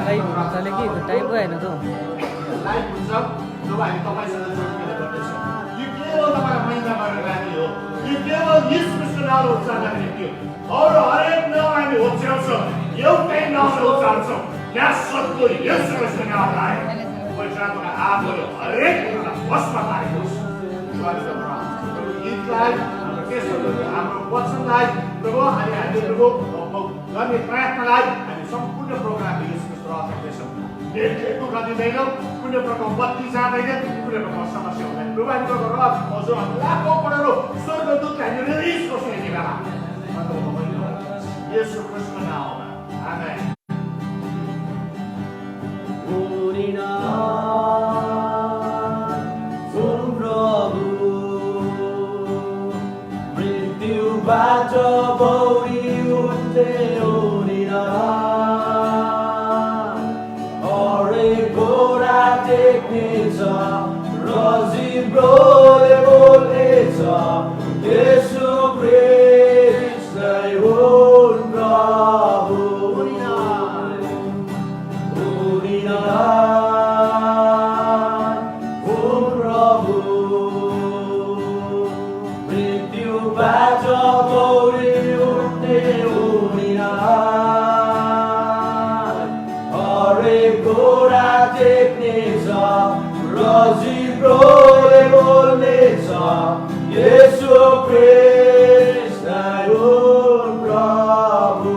तले कि टाइम गएन त लाइभ हुन्छ जब हामी तपाईँसँग जोडिने गर्दैछौँ यो केवल तपाईँलाई महिना गरेर राख्ने हो यो केवल यस कृष्णनाल उच्चारणको निम्ति हो अरू हरेक नाम हामी उच्चाउँछौँ एउटै नाम उच्चार्छौँ यहाँ सत्य यस कृष्णनाललाई पवित्रताका आत्माले हरेक कुरालाई भस्म पारेको गीतलाई हाम्रो केसहरूलाई हाम्रो वचनलाई प्रभु हामी प्रभु गर्ने प्रयत्नलाई हामी सम्पूर्ण प्रोग्रामले यस कृष्ण राख्दैछौँ दुःख दिँदैनौँ कुनै प्रकारको बत्ती जाँदैन कुनै प्रकारको समस्या हुँदैन प्रभु हामीको रथ हजुर लाखौँ करोडौँ स्वर्गदूतले हामी रिलिज गर्छौँ यति बेला यसो कृष्ण नाममा आमेन बाटो बौरी उठ्दै उडिना हरेक घोडा टेक्नेछ र जिब्रोले बोल्नेछ यसो कृष्णै हुन् प्रभु उडिना हुन् प्रभु मृत्युबाट गौरी उठ्ने उडिना हरेक घोडा टेक्नेछ र जिब्रोले बोल्नेछ यसो कृष्ण हुन् प्रभु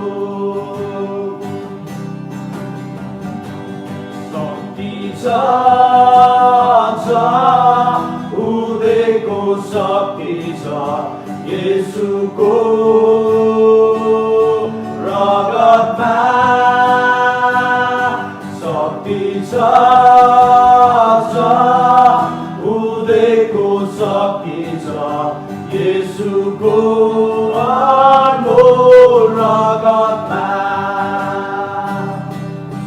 शक्ति छ उदयको शक्ति छ येशूको रगतमा शक्ति छ उदयको शक्ति छ येशूको अनमोल रगतमा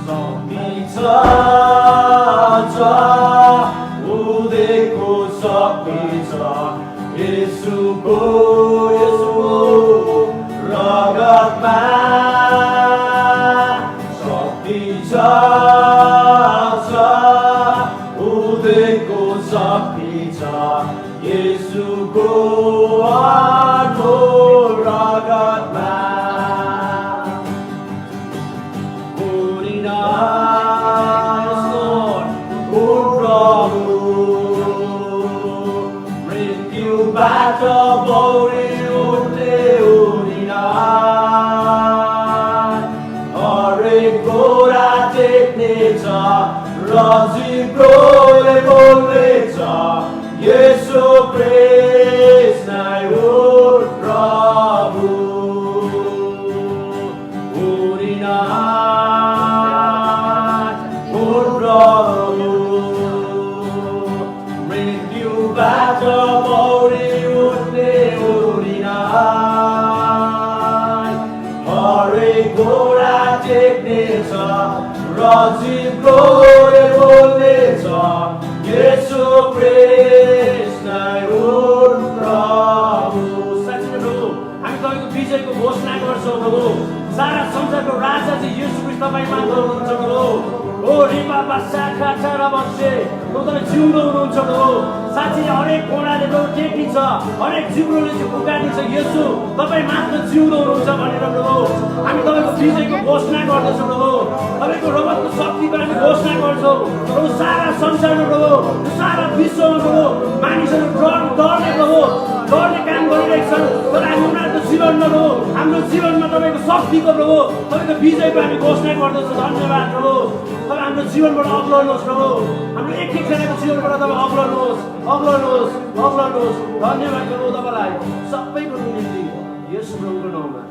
शक्ति छ उदयको शक्ति छ येशूको रगतमा शक्ति छ उदयको शक्ति छ येशूको अनमोल रगतमा बाटो बौरी उठ्ने उडिना हरेक घोडा टेक्नेछ र जिब्रोले बोल्नेछ यसो कृष्ण हुन् प्रभु उडिना हुन् प्रभु मृत्युबाट बौरी उठ्ने उडिना हरेक घोडा टेक्नेछ र जिब्रोले बोल्नेछ यसो कृष्ण हुन् प्रभु साँच्चै प्रभु हामी तपाईँको विजयको घोषणा गर्छौँ प्रभु सारा संसारको राजा चाहिँ येशू ख्रीष्ट तपाईँ मात्र हुनुहुन्छ प्रभु ओ रिपा बासा खाचा र बस्से तपाईँ जिउँदो हुनुहुन्छ प्रभु साँच्चै हरेक घोडाले प्रभु टेकिन्छ हरेक जिब्रोले चाहिँ पुकार्नेछ येशू तपाईँ मात्र जिउँदो हुनुहुन्छ भनेर प्रभु हामी तपाईँको विजयको घोषणा गर्दछौँ प्रभु तपाईँको रगतको शक्तिको हामी घोषणा गर्छौँ प्रभु सारा संसारमा प्रभु सारा विश्वमा प्रभु मानिसहरू डरले प्रभु डरले काम गरिरहेको छन् तर हामी उनीहरूको जीवनमा प्रभु हाम्रो जीवनमा तपाईँको शक्तिको प्रभु तपाईँको विजयको हामी घोषणा गर्दछौँ धन्यवाद प्रभु तपाईँ हाम्रो जीवनबाट अग्लाउनुहोस् प्रभु हाम्रो एक एकजनाको जीवनबाट तपाईँ अग्लाउनुहोस् धन्यवाद प्रभु तपाईँलाई सबैको निम्ति येशू प्रभुको नाममा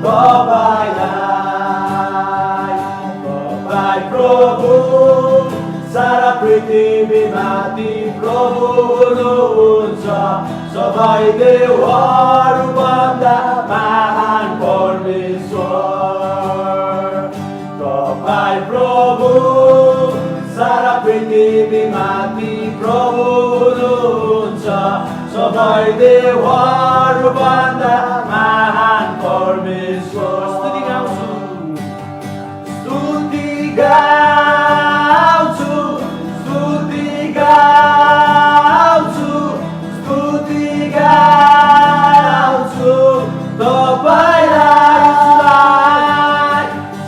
Bye-bye. सारा पृथ्वीमाथि प्रभु हुनुहुन्छ सबै देवहरूभन्दा महान परमेश्वर तपाईँ प्रभु सारा पृथ्वीमाथि प्रभु हुनुहुन्छ सबै देवहरूभन्दा महान परमेश्वर स्तुति गाउँछु स्तुति गाउँछु स्तुति गाउँछु स्तुति गाउँछु तपाईलाई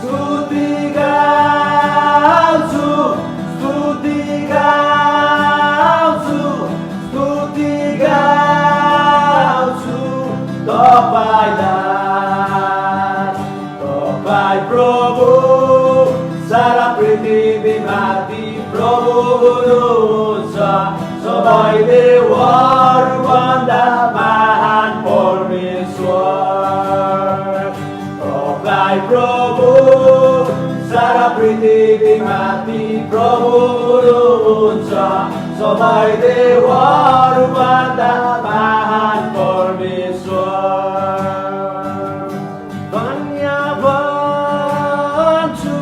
स्तुति गाउँछु स्तुति गाउँछु स्तुति गाउँछु तपाईलाई तपाईँ प्रभु सारा पृथ्वीमाथि प्रभु हुनुहुन्छ सबै देवहरूभन्दा महान परमेश्वर तपाईँ प्रभु सारा पृथ्वीमाथि प्रभु हुनुहुन्छ सबै देवहरूभन्दा महान परमेश्वर धन्यवाद छु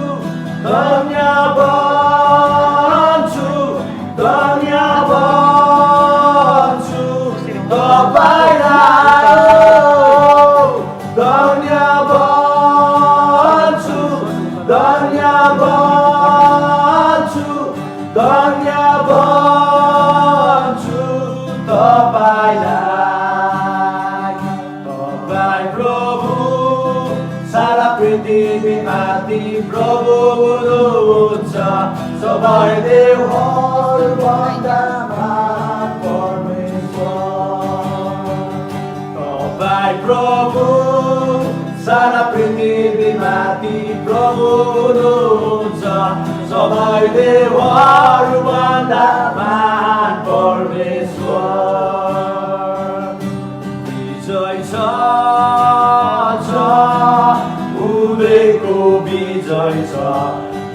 धन्यवाद छु धन्यवाद छु तपाईलाई धन्यवाद छु धन्यवाद छु धन्यवाद छु तपाईलाई तपाईँ प्रभु सारा पृथ्वीमाथि प्रभु हुनुहुन्छ सबै देवहरूभन्दा महान परमेश्वर तपाईँ प्रभु सारा पृथ्वीमाथि प्रभु हुनुहुन्छ सबै देवहरूभन्दा महान परमेश्वर विजय छ उदयको विजय छ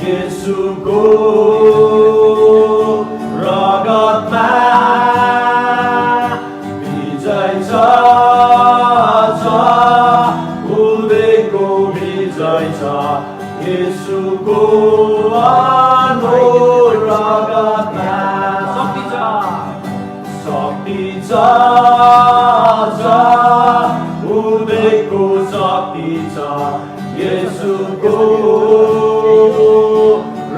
येशूको रगतमा विजय छ उदयको विजय छ येशूको अनमोल रगतमा शक्ति छ उदयको शक्ति छ येशूको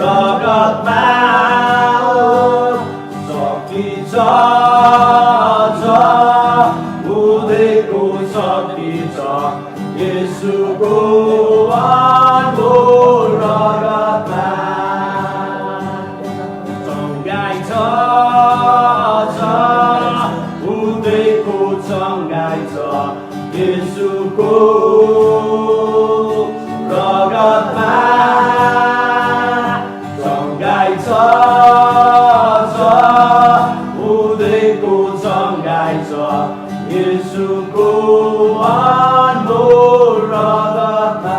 रगतमा शक्ति छ उदयको शक्ति छ येशूको अनमोल रगतमा चङ्गाइ छ उदयको चङ्गाइ छ येशूको रगतमा चङ्गाइ छ उदयको चङ्गाइ छ येशूको अनमोल रगतमा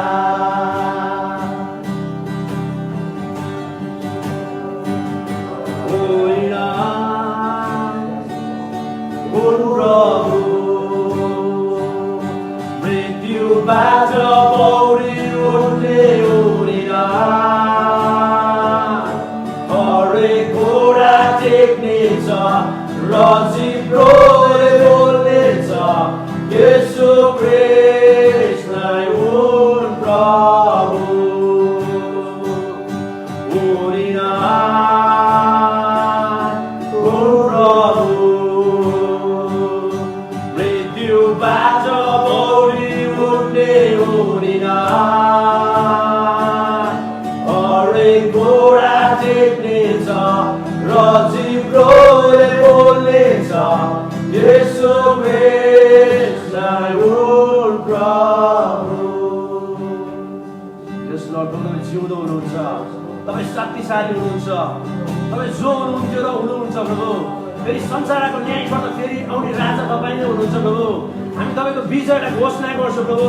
मृत्युबाट पौडी उठ्ने उडेर हरेक घोडा टेक्नेछ र जिब्रोले बोल्नेछ येशू कृष्णै हुन् प्रभु उडेर मृत्युबाट पौडी उठ्ने उडेर हरेक घोडा टेक्नेछ र जिब्रोले बोल्नेछ येशू कृष्णै हुन् प्रभु यस लर्ड तपाईँ जिउँदो हुनुहुन्छ तपाईँ शक्तिशाली हुनुहुन्छ तपाईँ जो हुनुहुन्थ्यो र हुनुहुन्छ प्रभु फेरि संसारको न्यायबाट फेरि आउने राजा तपाईँ नै हुनुहुन्छ प्रभु हामी तपाईँको विजयलाई घोषणा गर्छौँ प्रभु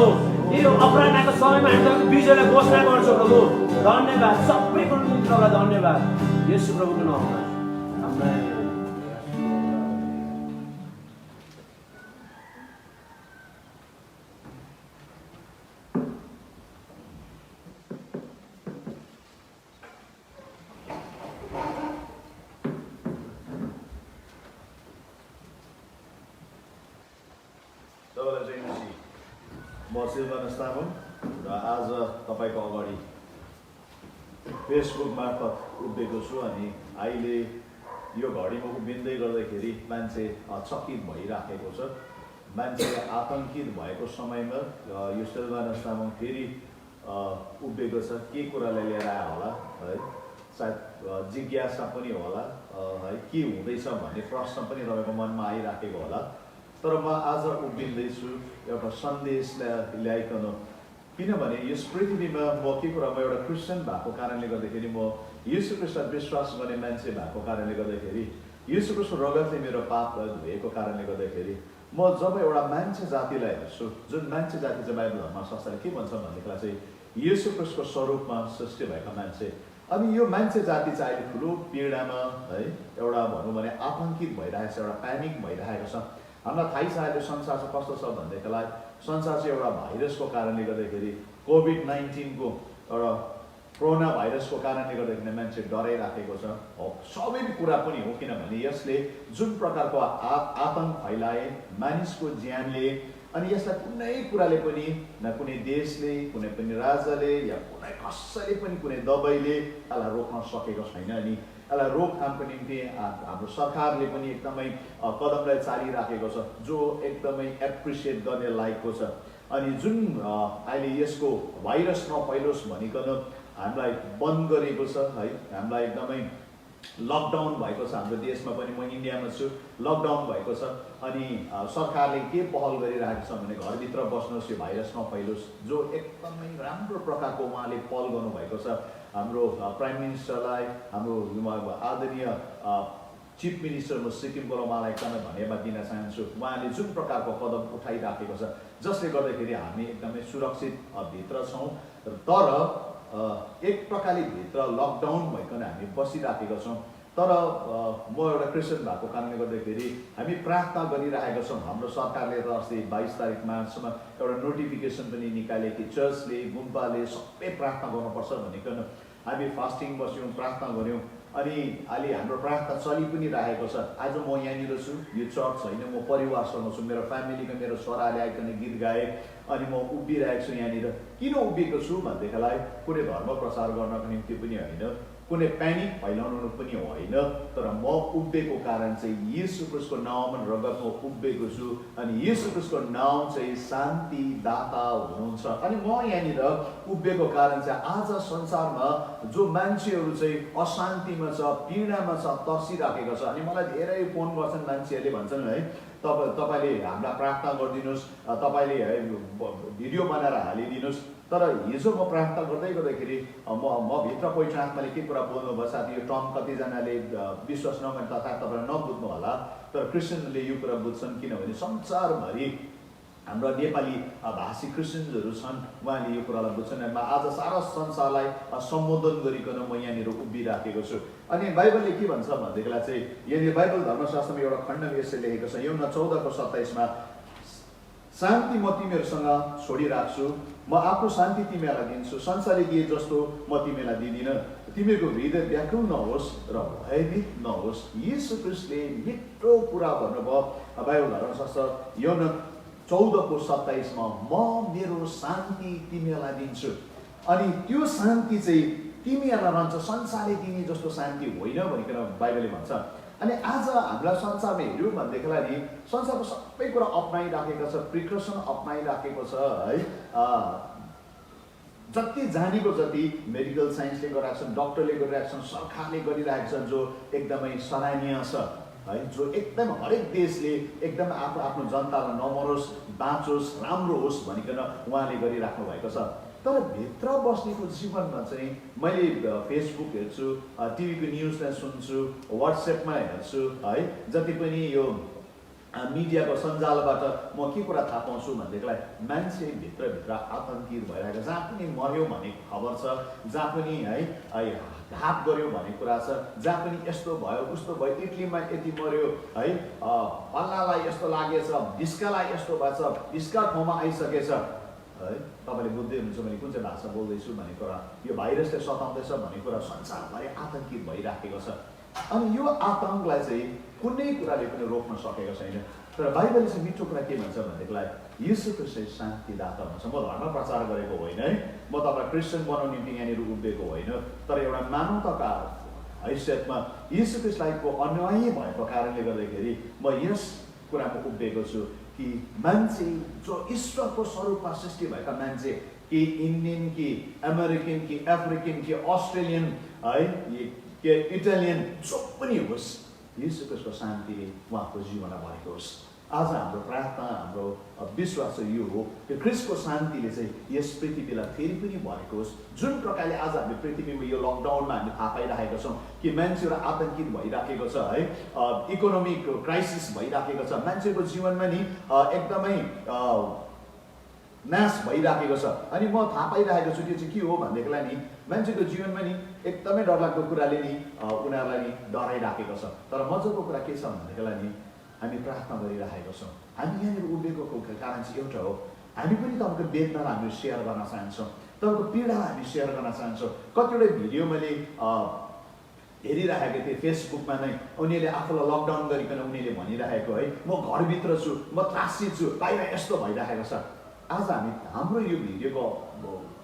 यो अपराधको समयमा हामी तपाईँको विजयलाई घोषणा गर्छौँ प्रभु धन्यवाद सबैको निम्ति तपाईँलाई धन्यवाद येशू प्रभुको नाममा आमेन। तपाईँलाई चाहिँ म सिलवानस तामाङ र आज तपाईँको अगाडि फेसबुक मार्फत उभिएको छु। अनि अहिले यो घडीमा उभिँदै गर्दाखेरि मान्छे चकित भइराखेको छ, मान्छे आतङ्कित भएको समयमा यो सिलवानस तामाङ फेरि उभिएको छ। के कुराले लिएर आयो होला है, सायद जिज्ञासा पनि होला है, के हुँदैछ भन्ने प्रश्न पनि तपाईँको मनमा आइराखेको होला। तर म आज उभिँदैछु एउटा सन्देश ल्याइकन, किनभने यस पृथ्वीमा म के कुरा, म एउटा क्रिस्चियन भएको कारणले गर्दाखेरि, म यीशु ख्रीष्टलाई विश्वास गर्ने मान्छे भएको कारणले गर्दाखेरि, यीशु ख्रीष्टको रगतले मेरो पापलाई धोएको कारणले गर्दाखेरि, म जब एउटा मान्छे जातिलाई हेर्छु, जुन मान्छे जाति चाहिँ बाइबल धर्मशास्त्रले के भन्छ भनेदेखिलाई चाहिँ यीशु ख्रीष्टको स्वरूपमा सृष्टि भएका मान्छे। अनि यो मान्छे जाति चाहिँ अहिले ठुलो पीडामा है, एउटा भनौँ भने आतङ्कित भइरहेको छ, एउटा प्यानिक भइरहेको छ। हामीलाई थाहै छ अहिले संसार चाहिँ कस्तो छ भनेदेखिलाई, संसार चाहिँ एउटा भाइरसको कारणले गर्दाखेरि, कोभिड-19 एउटा कोरोना भाइरसको कारणले गर्दाखेरि मान्छे डराइराखेको छ। सबै कुरा पनि हो, किनभने यसले जुन प्रकारको आतङ्क फैलाए मानिसको ज्यानले, अनि यसलाई कुनै कुराले पनि, न कुनै देशले, कुनै पनि राज्यले या कुनै कसैले पनि कुनै दबाईले यसलाई रोक्न सकेको छैन। अनि यसलाई रोकथामको निम्ति हाम्रो सरकारले पनि एकदमै कदमलाई चालिराखेको छ, जो एकदमै एप्रिसिएट गर्ने लायकको छ। अनि जुन अहिले यसको भाइरस नफैलोस् भनिकन हामीलाई बन्द गरेको छ है, हामीलाई एकदमै लकडाउन भएको छ हाम्रो देशमा पनि, म इन्डियामा छु, लकडाउन भएको छ। अनि सरकारले के पहल गरिरहेको छ भने घरभित्र बस्नुहोस्, यो भाइरस नफैलोस्, जो एकदमै राम्रो प्रकारको उहाँले पहल गर्नुभएको छ। हाम्रो प्राइम मिनिस्टरलाई, हाम्रो आदरणीय चिफ मिनिस्टर म सिक्किमबाट उहाँलाई एकदमै धन्यवाद दिन चाहन्छु। उहाँले जुन प्रकारको कदम उठाइराखेको छ, जसले गर्दाखेरि हामी एकदमै सुरक्षित भित्र छौँ। तर एक प्रकारले भित्र लकडाउन भइकन हामी बसिराखेका छौँ। तर म एउटा क्रिस्चियन भएको कारणले गर्दाखेरि हामी प्रार्थना गरिरहेका छौँ। हाम्रो सरकारले त अस्ति 22 तारिक मार्चमा एउटा नोटिफिकेसन पनि निकाले कि चर्चले, गुम्बाले सबै प्रार्थना गर्नुपर्छ भनिकन हामी फास्टिङ बस्यौँ, प्रार्थना गऱ्यौँ। अनि अहिले हाम्रो प्रार्थना चलि पनि रहेको छ। आज म यहाँनिर छु, यो चर्च होइन, म परिवारसँग छु, मेरो फ्यामिलीको मेरो छोराले आइकन गीत गाए, अनि म उभिरहेको छु यहाँनिर। किन उभिएको छु भनेदेखिलाई कुनै धर्म प्रचार गर्नको निम्ति पनि होइन, कुनै प्यानिक फैलाउनु पनि होइन, तर म उभिएको कारण चाहिँ यीशु ख्रीष्टको नाउँमा रगतमा उभिएको छु। अनि यीशु ख्रीष्टको नाउँ चाहिँ शान्तिदाता हुनुहुन्छ। अनि म यहाँनिर उभिएको कारण चाहिँ आज संसारमा जो मान्छेहरू चाहिँ अशान्तिमा छ, पीडामा छ, तर्सिराखेको छ। अनि मलाई धेरै फोन गर्छन् मान्छेहरूले, भन्छन् है तपाईँले हामीलाई प्रार्थना गरिदिनुहोस्, तपाईँले है भिडियो बनाएर हालिदिनुहोस्। तर हिजो म प्रार्थना गर्दाखेरि म भित्र पहिलो आत्माले के कुरा बोल्नुभयो, साथी यो टर्म कतिजनाले विश्वास नगर्ने तथा तपाईँलाई नबुझ्नु होला, तर क्रिस्चियनले यो कुरा बुझ्छन्। किनभने संसारभरि हाम्रो नेपाली भाषी क्रिस्चियन्सहरू छन्, उहाँले यो कुरालाई बुझ्छन्। आज सारा संसारलाई सम्बोधन गरिकन म यहाँनिर उभिराखेको छु। अनि बाइबलले के भन्छ भनेदेखिलाई चाहिँ यहाँनिर बाइबल धर्मशास्त्रमा एउटा खण्डमा यसले लेखेको छ, यूहन्ना 14:27मा, शान्ति म तिमीहरूसँग छोडिराख्छु, म आफ्नो शान्ति तिमीहरूलाई दिन्छु, संसारले दिए जस्तो म तिमीलाई दिँदिनँ। तिमीहरूको हृदय व्याकुल नहोस् र भयभीत नहोस्। यीशु ख्रीष्टले मिठो कुरा भन्नुभयो बाइबल धर्मशास्त्र यूहन्ना 14:27मा, म मेरो शान्ति तिमीहरूलाई दिन्छु। अनि त्यो शान्ति चाहिँ तिमीहरूलाई रहन्छ, संसारले दिने जस्तो शान्ति होइन भनिकन बाइबलले भन्छ। अनि आज हामीलाई संसारमा हेऱ्यौँ भनेदेखिलाई नि संसारको सबै कुरा अप्नाइराखेको छ, प्रिकसन अप्नाइराखेको छ है। जति जानेको जति मेडिकल साइन्सले गरिरहेको छ, डक्टरले गरिरहेको छ, सरकारले गरिरहेको छ, जो एकदमै सराहनीय छ है, जो एकदम हरेक देशले एकदम आफ्नो जनतालाई नमरोस्, बाँचोस्, राम्रो होस् भनिकन उहाँले गरिराख्नु भएको छ। तर भित्र बस्नेको जीवनमा चाहिँ मैले फेसबुक हेर्छु, टिभीको न्युजलाई सुन्छु, वाट्सएपमा हेर्छु है, जति पनि यो मिडियाको सञ्जालबाट म के कुरा थाहा पाउँछु भनेदेखिलाई मान्छे भित्रभित्र आतङ्कित भइरहेको जहाँ पनि मर्यो भन्ने खबर छ, जहाँ पनि है घात गर्यो भन्ने कुरा छ, जहाँ पनि यस्तो भयो उस्तो भयो, इटलीमा यति मर्यो है, अल्लाहलाई यस्तो लागेछ, भिस्कालाई यस्तो भएछ, भिस्का ठाउँमा आइसकेछ है। तपाईँले बुझ्दै हुनुहुन्छ मैले कुन चाहिँ भाषा बोल्दैछु भन्ने कुरा, यो भाइरसले सताउँदैछ भन्ने कुरा संसारभरि आतङ्कित भइराखेको छ। अनि यो आतङ्कलाई चाहिँ कुनै कुराले पनि रोक्न सकेको छैन। तर बाइबलले चाहिँ मिठो कुरा के भन्छ भनेदेखिलाई यीशु ख्रीष्ट शान्तिदाता भन्छ। म धर्म प्रचार गरेको होइन है, म तपाईँलाई क्रिस्चियन बनाउने निम्ति यहाँनिर उभिएको होइन, तर एउटा मानवताका हैसियतमा यीशु ख्रीष्टको अनुयायी भएको कारणले गर्दाखेरि म यस कुरामा उभिएको छु कि मान्छे जो ईश्वरको स्वरूपमा सृष्टि भएका मान्छे, कि इन्डियन कि अमेरिकन कि अफ्रिकन कि अस्ट्रेलियन है कि इटालियन जो पनि होस्, यीशु ख्रीष्टको शान्तिले उहाँको जीवनमा भएको होस्। आज हाम्रो प्रार्थना, हाम्रो विश्वास चाहिँ यो हो कि ख्रीष्टको शान्तिले चाहिँ यस पृथ्वीलाई फेरि पनि भएको होस्। जुन प्रकारले आज हामी पृथ्वीमा यो लकडाउनमा हामी थाहा पाइरहेका छौँ कि मान्छेहरू आतङ्कित भइराखेको छ है, इकोनोमिक क्राइसिस भइराखेको छ, मान्छेको जीवनमा नि एकदमै नाश भइराखेको छ। अनि म थाहा पाइरहेको छु त्यो चाहिँ के हो भनेदेखिलाई नि मान्छेको जीवनमा नि एकदमै डरलाग्दो कुराले नि उनीहरूलाई नि डराइराखेको छ। तर मजाको कुरा के छ भनेदेखिलाई नि हामी प्रार्थना गरिरहेको छौँ। हामी यहाँनिर उभिएको कारण चाहिँ एउटा हो, हामी पनि तपाईँको वेदनालाई हामी सेयर गर्न चाहन्छौँ, तपाईँको पीडालाई हामी सेयर गर्न चाहन्छौँ। कतिवटा भिडियो मैले हेरिरहेको थिएँ फेसबुकमा नै, उनीहरूले आफूलाई लकडाउन गरिकन उनीहरूले भनिरहेको है, म घरभित्र छु, म त्रासित छु, बाहिर यस्तो भइरहेको छ। आज हाम्रो यो भिडियोको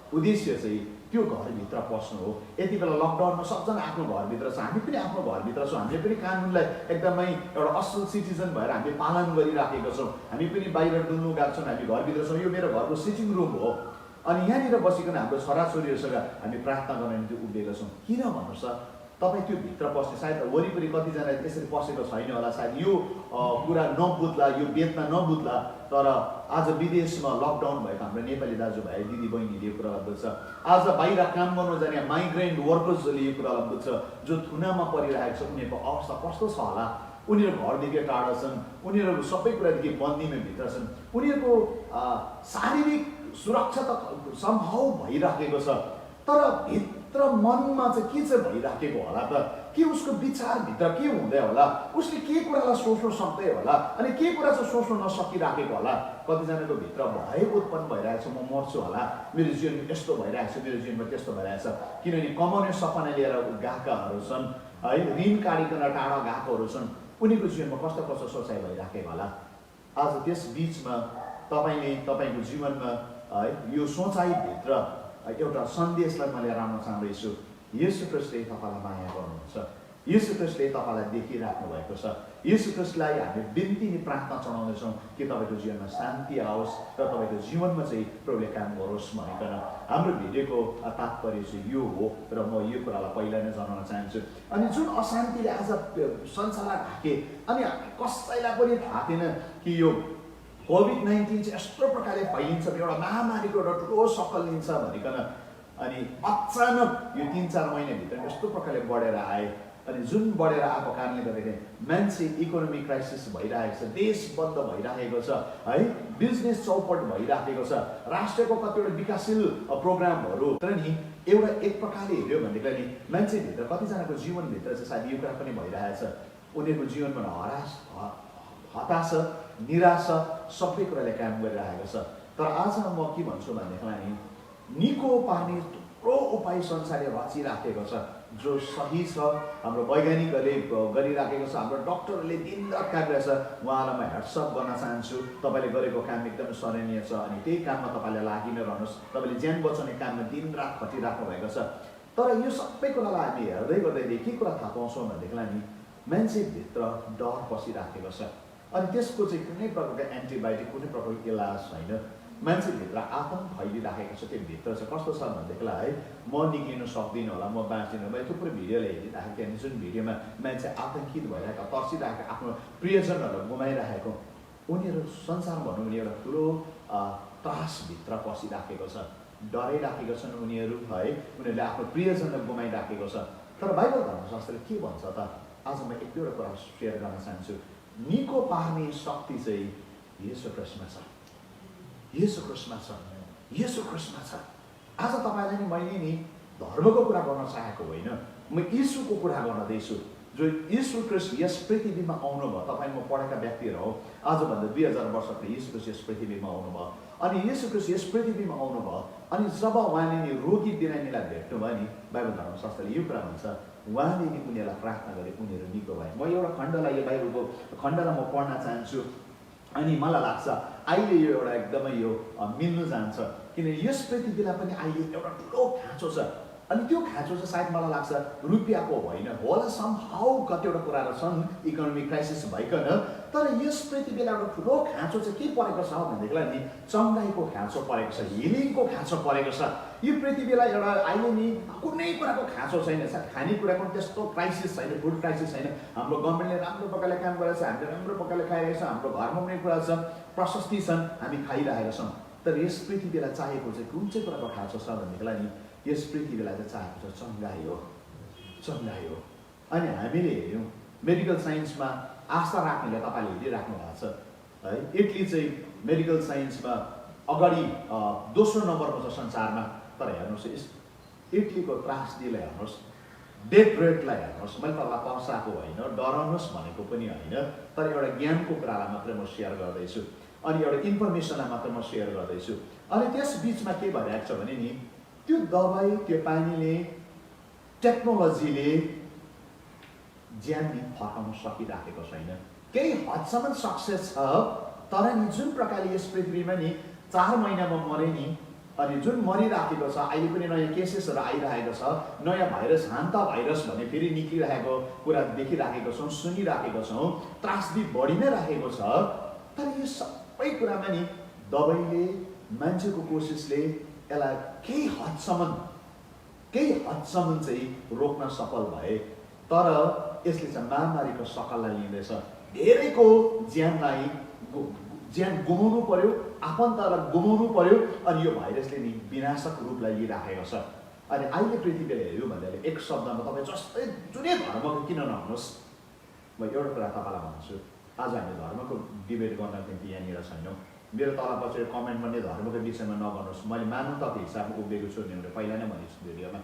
उद्देश्य चाहिँ त्यो घरभित्र पस्नु हो। यति बेला लकडाउनमा सबजना आफ्नो घरभित्र छ, हामी पनि आफ्नो घरभित्र छौँ, हामीले पनि कानुनलाई एकदमै एउटा असल सिटिजन भएर हामी पालन गरिराखेका छौँ। हामी पनि बाहिर डुल्नु गएको छौँ, हामी घरभित्र छौँ। यो मेरो घरको सिटिङ रुम हो। अनि यहाँनिर बसिकन हाम्रो छोराछोरीहरूसँग हामी प्रार्थना गर्न निम्ति उभिएका छौँ। किन भन्नुहोस् त, तपाईँ त्यो भित्र पस्ने सायद वरिपरि कतिजना त्यसरी पसेको छैन होला, सायद यो कुरा नबुझ्ला, यो वेदना नबुझ्ला। तर आज विदेशमा लकडाउन भएको हाम्रो नेपाली दाजुभाइ दिदीबहिनीले यो कुरालाई बुझ्छ। आज बाहिर काम गर्नु जाने माइग्रेन्ट वर्कर्सहरूले यो कुरालाई बुझ्छ, जो थुनामा परिरहेको छ। उनीहरूको अवस्था कस्तो छ होला, उनीहरू घरदेखि टाढा छन्, उनीहरू सबै कुरादेखि बन्दीमा भित्र छन्। उनीहरूको शारीरिक सुरक्षा त सम्भव भइराखेको छ, तर भित्र मनमा चाहिँ के चाहिँ भइराखेको होला त, के उसको विचारभित्र के हुँदै होला, उसले के कुरालाई सोच्न सक्दै होला, अनि के कुरा चाहिँ सोच्न नसकिराखेको होला। कतिजनाको भित्र भय उत्पन्न भइरहेको छ, म मर्छु होला, मेरो जीवन यस्तो भइरहेको छ, मेरो जीवनमा त्यस्तो भइरहेको छ। किनभने कमाउने सपना लिएर गएकाहरू छन् है, ऋण काटिकन टाढा गएकोहरू छन्, उनीको जीवनमा कस्तो कस्तो सोचाइ भइराखेको होला। आज त्यस बिचमा तपाईँले तपाईँको जीवनमा है यो सोचाइभित्र एउटा सन्देशलाई म लिएर आउन चाहँदैछु। यीशु ख्रीष्टले तपाईँलाई माया गर्नुहुन्छ, यीशु ख्रीष्टले तपाईँलाई देखिराख्नु भएको छ। यीशु ख्रीष्टलाई हामी बिन्ती नि प्रार्थना चढाउँदैछौँ कि तपाईँको जीवनमा शान्ति आओस् र तपाईँको जीवनमा चाहिँ प्रभुले काम गरोस् भनिकन। हाम्रो भिडियोको तात्पर्य चाहिँ यो हो र म यो कुरालाई पहिला नै जनाउन चाहन्छु। अनि जुन अशान्तिले आज संसारलाई ढाके, अनि कसैलाई पनि थाहा थिएन कि यो कोभिड-19 चाहिँ यस्तो प्रकारले फैलिन्छ, एउटा महामारीको एउटा ठुलो सकल लिन्छ भनिकन। अनि अचानक यो 3-4 महिनाभित्र यस्तो प्रकारले बढेर आए। अनि जुन बढेर आएको कारणले गर्दाखेरि मान्छे इकोनोमिक क्राइसिस भइरहेको छ, देश बन्द भइरहेको छ है, बिजनेस चौपट भइराखेको छ, राष्ट्रको कतिवटा विकासशील प्रोग्रामहरू। तर नि एउटा एक प्रकारले हेऱ्यो भनेदेखि नि मान्छेभित्र कतिजनाको जीवनभित्र चाहिँ सायद यो कुरा पनि भइरहेछ, उनीहरूको जीवनमा हताशा, निराशा सबै कुराले काम गरिरहेको छ। तर आज म के भन्छु भनेदेखिलाई नि निको पार्ने थुप्रो उपाय संसारले रचिराखेको छ, जो सही छ। हाम्रो वैज्ञानिकहरूले गरिराखेको छ, हाम्रो डक्टरहरूले दिनरात काम गरेको छ। उहाँलाई म ह्याट्सअप गर्न चाहन्छु। तपाईँले गरेको काम एकदम सराहनीय छ, अनि त्यही काममा तपाईँले लागि नै रहनुहोस्। तपाईँले ज्यान बचाउने काममा दिनरात खटिराख्नु भएको छ। तर यो सबै कुरालाई हामी हेर्दै गर्दाखेरि के कुरा थाहा पाउँछौँ भनेदेखिलाई नि मान्छेभित्र डर पसिराखेको छ। अनि त्यसको चाहिँ कुनै प्रकारको एन्टिबायोटिक, कुनै प्रकारको इलाज छैन। मान्छेभित्र आतङ्क फैलिराखेको छ। त्यो भित्र चाहिँ कस्तो छ भनेदेखिलाई है, म निक्लिनु सक्दिनँ होला, म बाँच्दिनँ। मैले थुप्रो भिडियोले हेरिराखेको थिएँ, जुन भिडियोमा मान्छे आतङ्कित भइरहेको, तर्सिरहेको, आफ्नो प्रियजनहरूलाई गुमाइरहेको, उनीहरू संसार भनौँ भने एउटा ठुलो त्रासभित्र पसिराखेको छ, डराइराखेको छन् उनीहरू है, उनीहरूले आफ्नो प्रियजनलाई गुमाइराखेको छ। तर बाइबल धर्मशास्त्रले के भन्छ त, आज म एक दुईवटा कुरा सेयर गर्न चाहन्छु। निको पार्ने शक्ति चाहिँ येशू ख्रीष्टमा छ। येशू ख्रीष्टमा छ। येशू ख्रीष्टमा छ। आज तपाईँलाई नि मैले नि धर्मको कुरा गर्न चाहेको होइन, म यीशुको कुरा गर्दैछु। जो यीशु ख्रीष्ट यस पृथ्वीमा आउनुभयो, तपाईँ म पढेका व्यक्तिहरू हो, आजभन्दा 2000 वर्ष अगाडि यीशु ख्रीष्ट यस पृथ्वीमा आउनुभयो। अनि यीशु ख्रीष्ट यस पृथ्वीमा आउनुभयो। अनि जब उहाँले नि रोगी बिरामीलाई भेट्नुभयो नि, बाइबल धर्मशास्त्रले यो कुरा भन्छ, उहाँले नि उनीहरूलाई प्रार्थना गरे, उनीहरू निको भए। म एउटा खण्डलाई, यो बाइबलको खण्डलाई म पढ्न चाहन्छु। अनि मलाई लाग्छ अहिले यो एउटा एकदमै यो मिल्नु जान्छ, किनभने यस पृथ्वीलाई पनि अहिले एउटा ठुलो खाँचो छ। अनि त्यो खाँचो चाहिँ सायद मलाई लाग्छ रुपियाँको होइन होला, समहाउ कतिवटा कुराहरू छन् इकोनोमिक क्राइसिस भइकन, तर यस पृथ्वीलाई एउटा ठुलो खाँचो चाहिँ के परेको छ भनेदेखिलाई नि चङ्गाईको खाँचो परेको छ, हिलिङको खाँचो परेको छ। यो पृथ्वीलाई एउटा अहिले नि कुनै कुराको खाँचो छैन, खानेकुराको त्यस्तो क्राइसिस छैन, फुड क्राइसिस छैन। हाम्रो गभर्मेन्टले राम्रो प्रकारले काम गरेको छ, हामीले राम्रो प्रकारले खाइरहेको छ, हाम्रो घरमा पनि कुरा छ, प्रशस्ति छन्, हामी खाइरहेका छौँ। तर यस पृथ्वीलाई चाहिएको चाहिँ कुन चाहिँ कुराको खाँचो छ भनेदेखिलाई नि यस पृथ्वीलाई चाहिँ चाहिएको छ चङ्गाई हो, चङ्गाई हो। अनि हामीले हेऱ्यौँ मेडिकल साइन्समा आशा राख्नेलाई तपाईँले हेरिराख्नु भएको छ है। इटली चाहिँ मेडिकल साइन्समा अगाडि दोस्रो नम्बरमा छ संसारमा। तर हेर्नुहोस् इटलीको त्रासदीलाई हेर्नुहोस्, डेथ रेटलाई हेर्नुहोस्। मैले तपाईँलाई तर्साएको होइन, डराउनुहोस् भनेको पनि होइन, तर एउटा ज्ञानको कुरालाई मात्रै म सेयर गर्दैछु, अनि एउटा इन्फर्मेसनलाई मात्रै म सेयर गर्दैछु। अनि त्यस बिचमा के भइरहेको छ भने नि त्यो दबाई, त्यो पानीले, टेक्नोलोजीले ज्यान नि फर्काउन सकिराखेको छैन। केही हदसम्म सक्सेस छ, तर नि जुन प्रकारले यस पृथ्वीमा नि 4 महिनामा मरे नि, अनि जुन मरिराखेको छ, अहिले पनि नयाँ केसेसहरू आइरहेको छ, नयाँ भाइरस, हान्ता भाइरस भन्ने फेरि निक्लिरहेको कुरा देखिराखेको छौँ, सुनिराखेको छौँ, त्रासदी बढी नै राखेको छ। तर यो सबै कुरामा नि दबाईले, मान्छेको कोसिसले यसलाई केही हदसम्म चाहिँ रोक्न सफल भए, तर यसले चाहिँ महामारीको शकललाई लिँदैछ। धेरैको ज्यान गुमाउनु पर्यो, आफन्तलाई गुमाउनु पर्यो, अनि यो भाइरसले नि विनाशक रूपलाई लिइराखेको छ। अनि अहिले पृथ्वीले हेऱ्यो भन्दाखेरि एक शब्दमा तपाईँ जस्तै जुनै धर्मको किन नहुनुहोस्, म एउटा कुरा तपाईँलाई भन्छु, आज हामी धर्मको डिबेट गर्न निम्ति यहाँनिर छैनौँ। मेरो तलपछि कमेन्टमा नै धर्मको विषयमा नगर्नुहोस्, मैले मानवताको हिसाबमा उभिएको छु भने पहिला नै भनेको छु भिडियोमा।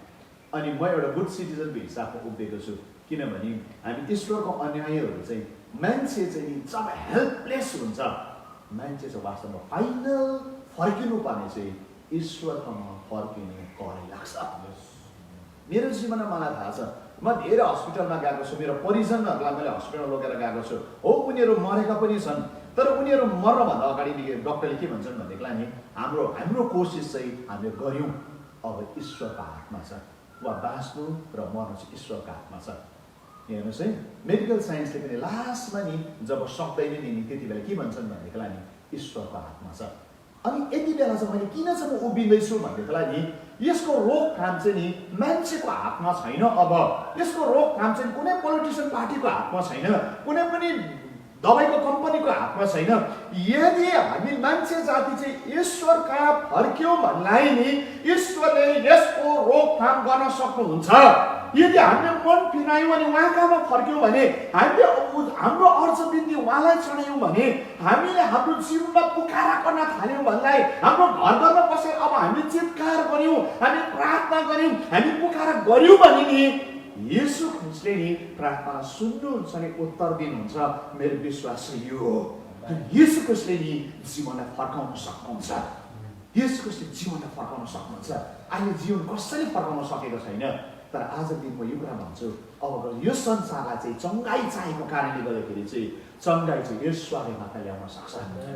अनि म एउटा गुड सिटिजनको हिसाबमा उभिएको छु, किनभने हामी ईश्वरको अन्यायहरू चाहिँ मान्छे चाहिँ जब हेल्पलेस हुन्छ, मान्छे चाहिँ वास्तवमा फाइनल फर्किनु पर्ने चाहिँ ईश्वरकोमा फर्किने करै लाग्छ। मेरो जीवनमा मलाई थाहा छ, म धेरै हस्पिटलमा गएको छु, मेरो परिजनहरूलाई मैले हस्पिटल लगेर गएको छु। हो, उनीहरू मरेका पनि छन्, तर उनीहरू मर्नभन्दा अगाडि डक्टरले के भन्छन् भनेदेखिलाई नि हाम्रो कोसिस चाहिँ हामीले गऱ्यौँ, अब ईश्वरको हातमा छ, वा बाँच्नु र मर्नु चाहिँ ईश्वरको हातमा छ। हेर्नुहोस् है, मेडिकल साइन्सले पनि लास्टमा नि जब सक्दैन नि त्यति बेला के भन्छन् भनेदेखिलाई नि ईश्वरको हातमा छ। अनि यति बेला चाहिँ मैले किन चाहिँ म उभिँदैछु भनेदेखिलाई नि यसको रोकथाम चाहिँ नि मान्छेको हातमा छैन। अब यसको रोकथाम चाहिँ कुनै पोलिटिसियन पार्टीको हातमा छैन, कुनै पनि दबाईको कम्पनीको हातमा छैन। यदि हामी मान्छे जाति चाहिँ ईश्वर कहाँ फर्क्यौँ भन्लाई नि ईश्वरले यसको रोकथाम गर्न सक्नुहुन्छ। यदि हामीले मन फिरायौँ अनि उहाँ कहाँमा फर्क्यौँ भने, हामीले हाम्रो अर्ज बिन्ती उहाँलाई चढायौँ भने, हामीले हाम्रो जीवनमा पुकारा गर्न थाल्यौँ भन्लाई, हाम्रो घरमा बसेर अब हामीले चित्कार गऱ्यौँ, हामी प्रार्थना गऱ्यौँ, हामी पुकारा गऱ्यौँ भने नि येशू ख्रीष्टले नि प्रार्थना सुन्नुहुन्छ अनि उत्तर दिनुहुन्छ। मेरो विश्वास यो हो, येशू ख्रीष्टले नि जीवनलाई फर्काउन सक्नुहुन्छ। येशू ख्रीष्टले जीवनलाई फर्काउन सक्नुहुन्छ। अहिले जीवन कसैले फर्काउन सकेको छैन, तर आज दिन म यो कुरा भन्छु, अब यो संसारलाई चाहिँ चङ्गाई चाहिएको कारणले गर्दाखेरि चाहिँ चङ्गाई चाहिँ ईश्वरले मात्र ल्याउन सक्छ,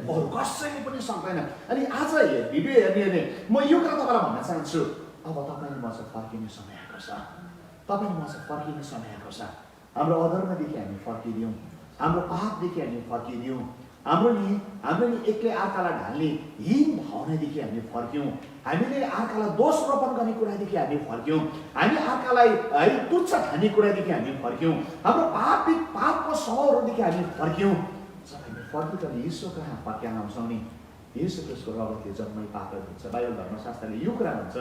अरू कसैले पनि सक्दैन। अनि आज भिडियो हेर्ने म यो कुरा तपाईँलाई भन्न चाहन्छु, अब तपाईँले म चाहिँ फर्किने समय आएको छ, तपाईँले म चाहिँ फर्किने समय आएको छ। हाम्रो अधर्मदेखि हामी फर्किदियौँ, हाम्रो पापदेखि हामी फर्किदियौँ, हाम्रो नि एक्लै अर्कालाई ढाल्ने हीन भावनादेखि हामी फर्क्यौँ, हामीले अर्कालाई दोष रोपन गर्ने कुरादेखि हामी फर्क्यौँ, हामी अर्कालाई है तुच्छ ठान्ने कुरादेखि हामी फर्क्यौँ, हाम्रो पापको स्वभावहरूदेखि हामी फर्क्यौँ। जब हामी फर्किकन येशू कहाँ फर्क्यान आउँछौँ नि, येशू ख्रीष्टको रगतले जन्मै पाप दिन्छ। बाइबल धर्मशास्त्रले यो कुरा भन्छ,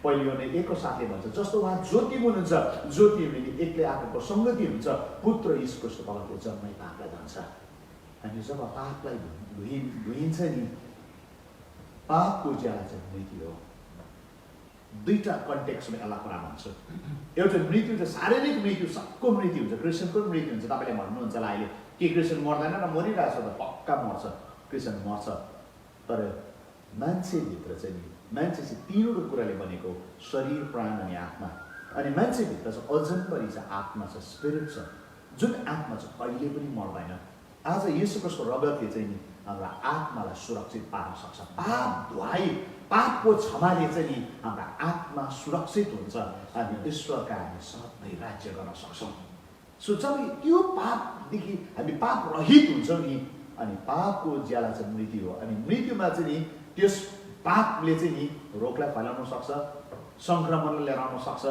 पहिलो नै एकको साथले भन्छ, जस्तो उहाँ ज्योति हुनुहुन्छ, ज्योति हुने एक्लै आत्माको सङ्गति हुन्छ, पुत्र येशू ख्रीष्टको रगतले जन्मै पाप जान्छ। हामी जब पापलाई धुइन्छ नि, पापको ज्याला चाहिँ मृत्यु हो। दुईटा कन्टेक्स्टमा यसलाई कुरा भन्छु। एउटा मृत्यु चाहिँ शारीरिक मृत्यु, सबको मृत्यु हुन्छ, क्रिस्चियनको पनि मृत्यु हुन्छ। तपाईँले भन्नुहुन्छ होला अहिले के क्रिस्चियन मर्दैन र मरिरहेछ त? पक्का मर्छ, क्रिस्चियन मर्छ। तर मान्छेभित्र चाहिँ नि, मान्छे चाहिँ तीनवटा कुराले बनेको, शरीर, प्राण अनि आत्मा। अनि मान्छेभित्र चाहिँ अजन्मरी चाहिँ आत्मा छ, स्पिरिट छ, जुन आत्मा चाहिँ कहिले पनि मर्दैन। आज येशू ख्रीष्टको रगतले चाहिँ नि हाम्रा आत्मालाई सुरक्षित पार्न सक्छ। पाप धुवाई, पापको क्षमाले चाहिँ नि हाम्रा आत्मा सुरक्षित हुन्छ। हामी ईश्वरका हामी सधैँ राज्य गर्न सक्छौँ। सो जब त्यो पापदेखि हामी पाप रहित हुन्छौँ नि, अनि पापको ज्याला चाहिँ मृत्यु हो। अनि मृत्युमा चाहिँ नि त्यस पापले चाहिँ नि रोगलाई फैलाउन सक्छ, सङ्क्रमणलाई लिएर आउन सक्छ।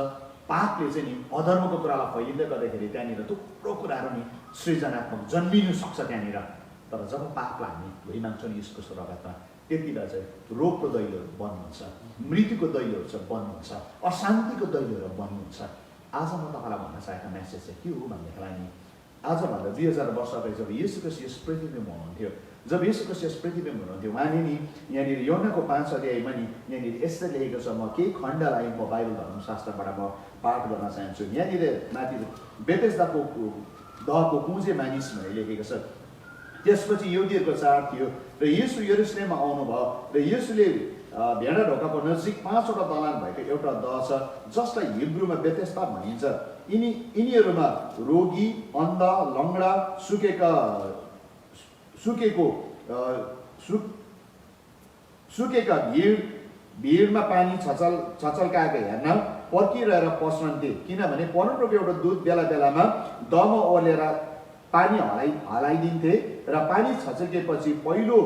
पापले चाहिँ नि अधर्मको कुरालाई फैलिँदै गर्दाखेरि त्यहाँनिर थुप्रो कुराहरू नि सृजनात्मक जन्मिनु सक्छ त्यहाँनिर। तर जब पापलाई हामी धोइमाग्छौँ नि यसको रगतमा, त्यति बेला चाहिँ रोगको दैलोहरू बन्द हुन्छ, मृत्युको दैलोहरू चाहिँ बन्द हुन्छ, अशान्तिको दैलोहरू बन्द हुन्छ। आज म तपाईँलाई भन्न चाहेको मेसेज चाहिँ के हो भन्देखिलाई नि, आजभन्दा 2000 वर्ष अगाडि जब येशू ख्रीष्ट यस पृथ्वीमा हुनुहुन्थ्यो, जब येशू ख्रीष्ट यस पृथ्वीमा हुनुहुन्थ्यो, उहाँले नि यहाँनिर योहन्नको 5 अध्यायमा नि यहाँनिर यसरी लेखेको छ। म केही खण्डलाई म बाइबल धर्मशास्त्रबाट म पाठ गर्न चाहन्छु। यहाँनिर माथि बेतेस्दाको दहको कुँजे मानिस भनेर लेखेको छ। त्यसपछि यहुदीहरूको चाड थियो र येशू यरुशलेममा आउनुभयो र येशूले भेडा ढोकाको नजिक 5वटा दलान भएको एउटा दह छ, जसलाई हिब्रूमा बेतेस्दा भनिन्छ। यिनीहरूमा रोगी, अन्ध, लङ्गडा, सुकेका भिडमा पानी छचल्काएको हेर्न पर्खिरहेर पस्रन्थे, किनभने परमप्रभुको एउटा दूत बेला बेलामा दहमा ओर्लेर पानी हलाइदिन्थे र पानी छचल्केपछि पहिलो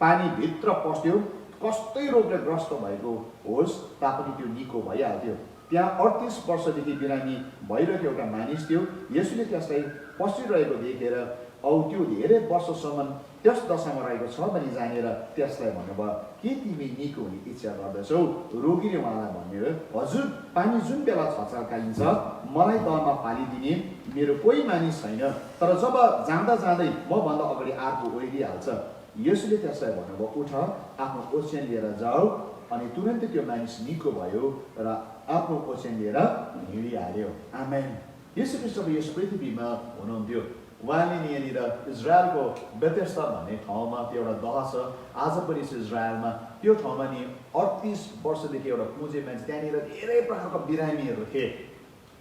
पानी भित्र पस्थ्यो। कस्तै रोगले ग्रस्त भएको होस् तापनि त्यो निको भइहाल्थ्यो। त्यहाँ 38 वर्षदेखि बिरामी भइरहेको एउटा मानिस थियो। येशूले त्यसलाई पसिरहेको देखेर त्यो धेरै वर्षसम्म त्यस दशामा रहेको छ भनी जानेर त्यसलाई भन्नुभयो, के तिमी निको हुने इच्छा गर्दछौ? रोगीले उहाँलाई भन्यो, हजुर, पानी जुन बेला छचल्काइन्छ मलाई दहमा फालिदिने मेरो कोही मानिस छैन, तर जब जाँदा जाँदै मभन्दा अगाडि अर्को ओर्लिहाल्छ। येशूले त्यसलाई भन्नुभयो, उठ, आफ्नो ओछ्यान लिएर जाऊ। अनि तुरन्तै त्यो मानिस निको भयो र आफ्नो ओछ्यान लिएर हिँडिहाल्यो। आमेन। येशू ख्रीष्ट जब यस पृथ्वीमा हुनुहुन्थ्यो, उहाँले यहाँनिर इजरायलको बेतेस्दा भन्ने ठाउँमा त्यो एउटा दह छ, आज पनि छ इजरायलमा। त्यो ठाउँमा नि 38 वर्षदेखि एउटा कुँजे मान्छे, त्यहाँनिर धेरै प्रकारका बिरामीहरू थिए।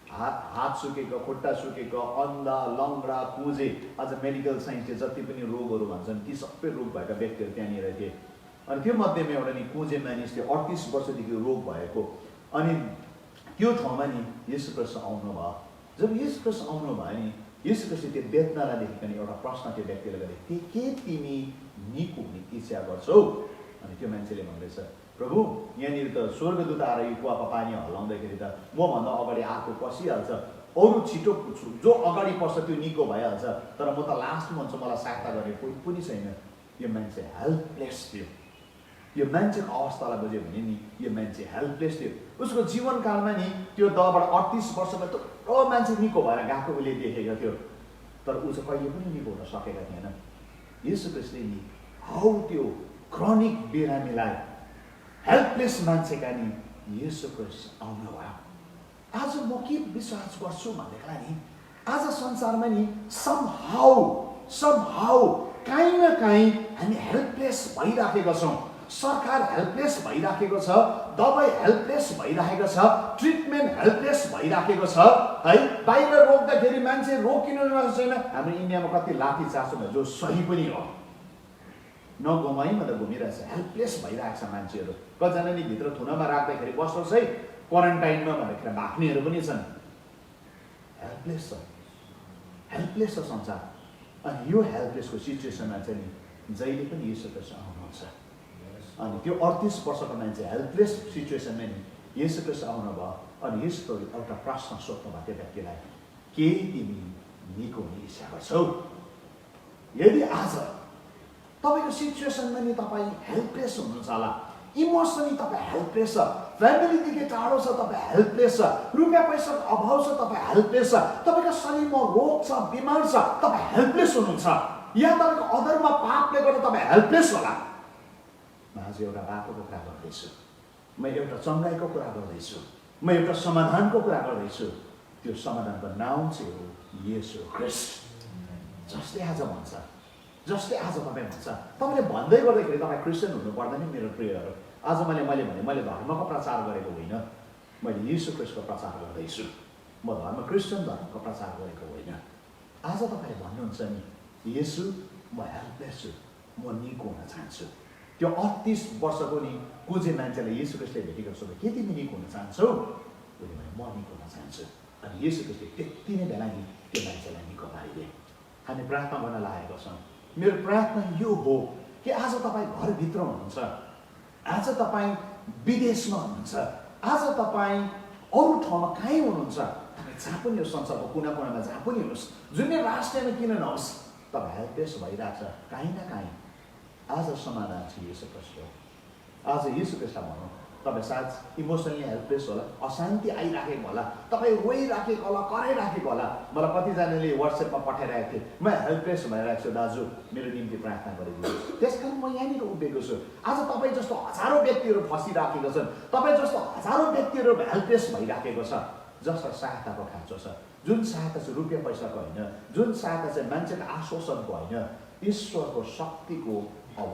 हात सुकेको, खुट्टा सुकेको, अन्ध, लङ्गडा, कुँजे, अझ मेडिकल साइन्सले जति पनि रोगहरू भन्छन् ती सबै रोग भएका व्यक्तिहरू त्यहाँनिर थिए। अनि त्यो मध्येमा एउटा नि कुँजे मानिस थियो, 38 वर्षदेखि रोग भएको। अनि त्यो ठाउँमा नि येशू ख्रीष्ट आउनुभयो। जब येशू ख्रीष्ट आउनुभयो नि, येशू ख्रीष्टले त्यो वेदनालाई देखिकन एउटा प्रश्न त्यो व्यक्तिले गरे, के तिमी निको हुने इच्छा गर्छौ? अनि त्यो मान्छेले भन्दैछ, प्रभु, यहाँनिर त स्वर्गदूत आएर यो कुवाको पानी हल्लाउँदाखेरि त मभन्दा अगाडि आएको पसिहाल्छ, अरू छिटो जो अगाडि पर्छ त्यो निको भइहाल्छ, तर म त लास्टमा हुन्छु, मलाई सहायता गर्ने कोही पनि छैन। यो मान्छे हेल्पलेस थियो। यो मान्छेको अवस्थालाई बुझ्यो भने नि यो मान्छे हेल्पलेस थियो। उसको जीवनकालमा नि त्यो दहबाट 38 वर्षमा थुप्रो मान्छे निको भएर गएको उसले देखेको थियो, तर ऊ चाहिँ कहिले पनि निको हुन सकेका थिएन। येशू ख्रीष्टले नि हौ त्यो क्रोनिक बिरामीलाई, हेल्पलेस मान्छेका नि येशू ख्रीष्ट आउनुभयो। आज म के विश्वास गर्छु भन्देखिलाई नि, आज संसारमा नि समहाउ काहीँ न काहीँ हामी हेल्पलेस भइराखेका छौँ। सरकार हेल्पलेस भइराखेको छ, दबाई हेल्पलेस भइराखेको छ, ट्रिटमेन्ट हेल्पलेस भइराखेको छ है। बाहिर रोक्दाखेरि मान्छे रोकिनु नसक्दैन। हाम्रो इन्डियामा कति लाठी चार्छ जो सही पनि हो, नघुमाइमा त घुमिरहेछ, हेल्पलेस भइरहेको छ मान्छेहरू। कतिजना नि भित्र थुनामा राख्दाखेरि बस्नुहोस् है क्वारेन्टाइनमा भनेर भाग्नेहरू पनि छन्। हेल्पलेस छ, हेल्पलेस छ संसार। अनि यो हेल्पलेसको सिचुएसनमा चाहिँ नि जहिले पनि येशू ख्रीष्ट आउनुहुन्छ। अनि त्यो 38 वर्षको मान्छे हेल्पलेस सिचुएसनमा नि येशू ख्रीष्ट आउनुभयो। अनि यस्तोले एउटा प्रश्न सोध्नुभयो त्यो व्यक्तिलाई, के तिमी निको हुने इच्छा गर्छौ? यदि आज तपाईँको सिचुएसनमा नि तपाईँ हेल्पलेस हुनुहुन्छ होला, इमोसनली तपाईँ हेल्पलेस छ, फ्यामिलीदेखि टाढो छ, तपाईँ हेल्पलेस छ, रुपियाँ पैसाको अभाव छ, तपाईँ हेल्पलेस छ, तपाईँको शरीरमा रोग छ, बिमार छ, तपाईँ हेल्पलेस हुनुहुन्छ। या तपाईँको अधर्म पापले गर्दा तपाईँ हेल्पलेस होला। म आज एउटा बाटोको कुरा गर्दैछु, म एउटा चङ्गाइको कुरा गर्दैछु, म एउटा समाधानको कुरा गर्दैछु। त्यो समाधानको नाउँ चाहिँ हो येशू ख्रीष्ट। जसले आज भन्छ, जसले आज तपाईँ भन्छ, तपाईँले भन्दै गर्दाखेरि तपाईँ क्रिस्चियन हुनु पर्दैन मेरो प्रियहरू। आज मैले धर्मको प्रचार गरेको होइन, मैले येशू ख्रीष्टको प्रचार गर्दैछु। म क्रिस्चियन धर्मको प्रचार गरेको होइन। आज तपाईँले भन्नुहुन्छ नि येशू म हेल्पलेस छु, म निको हुन चाहन्छु। त्यो 38 वर्षको नि कुजे मान्छेले येशू ख्रीष्टले भेटेको छ, के तिमी निको हुन चाहन्छौ? उसले भने म निको हुन चाहन्छु। अनि येशू ख्रीष्टले त्यति नै बेला नि त्यो मान्छेलाई निको पारिदिए। हामी प्रार्थना गर्न लागेका छौँ। मेरो प्रार्थना यो हो कि आज तपाईँ घरभित्र हुनुहुन्छ, आज तपाईँ विदेशमा हुनुहुन्छ, आज तपाईँ अरू ठाउँमा कहीँ हुनुहुन्छ, तपाईँ जहाँ पनि हो संसारको कुना कुनामा जहाँ पनि होस्, जुनै राष्ट्रमा किन नहोस्, तपाईँ हेल्पलेस भइरहेछ काहीँ न काहीँ। आज समाधान छ येशू ख्रीष्ट हो। आज येशू ख्रीष्टलाई भनौँ। तपाईँ सायद इमोसनली हेल्पलेस होला, अशान्ति आइराखेको होला, तपाईँ रोइराखेको होला, कराइराखेको होला। मलाई कतिजनाले वाट्सएपमा पठाइरहेको थिएँ, म हेल्पलेस भइरहेको छु दाजु, मेरो निम्ति प्रार्थना गरिदिनुहोस्। त्यस कारण म यहाँनिर उभिएको छु। आज तपाईँ जस्तो हजारौँ व्यक्तिहरू फसिराखेका छन्, तपाईँ जस्तो हजारौँ व्यक्तिहरू हेल्पलेस भइराखेको छ, जसलाई सहायताको खाँचो छ। जुन सहायता चाहिँ रुपियाँ पैसाको होइन, जुन सहायता चाहिँ मान्छेको आश्वासनको होइन, ईश्वरको शक्तिको अब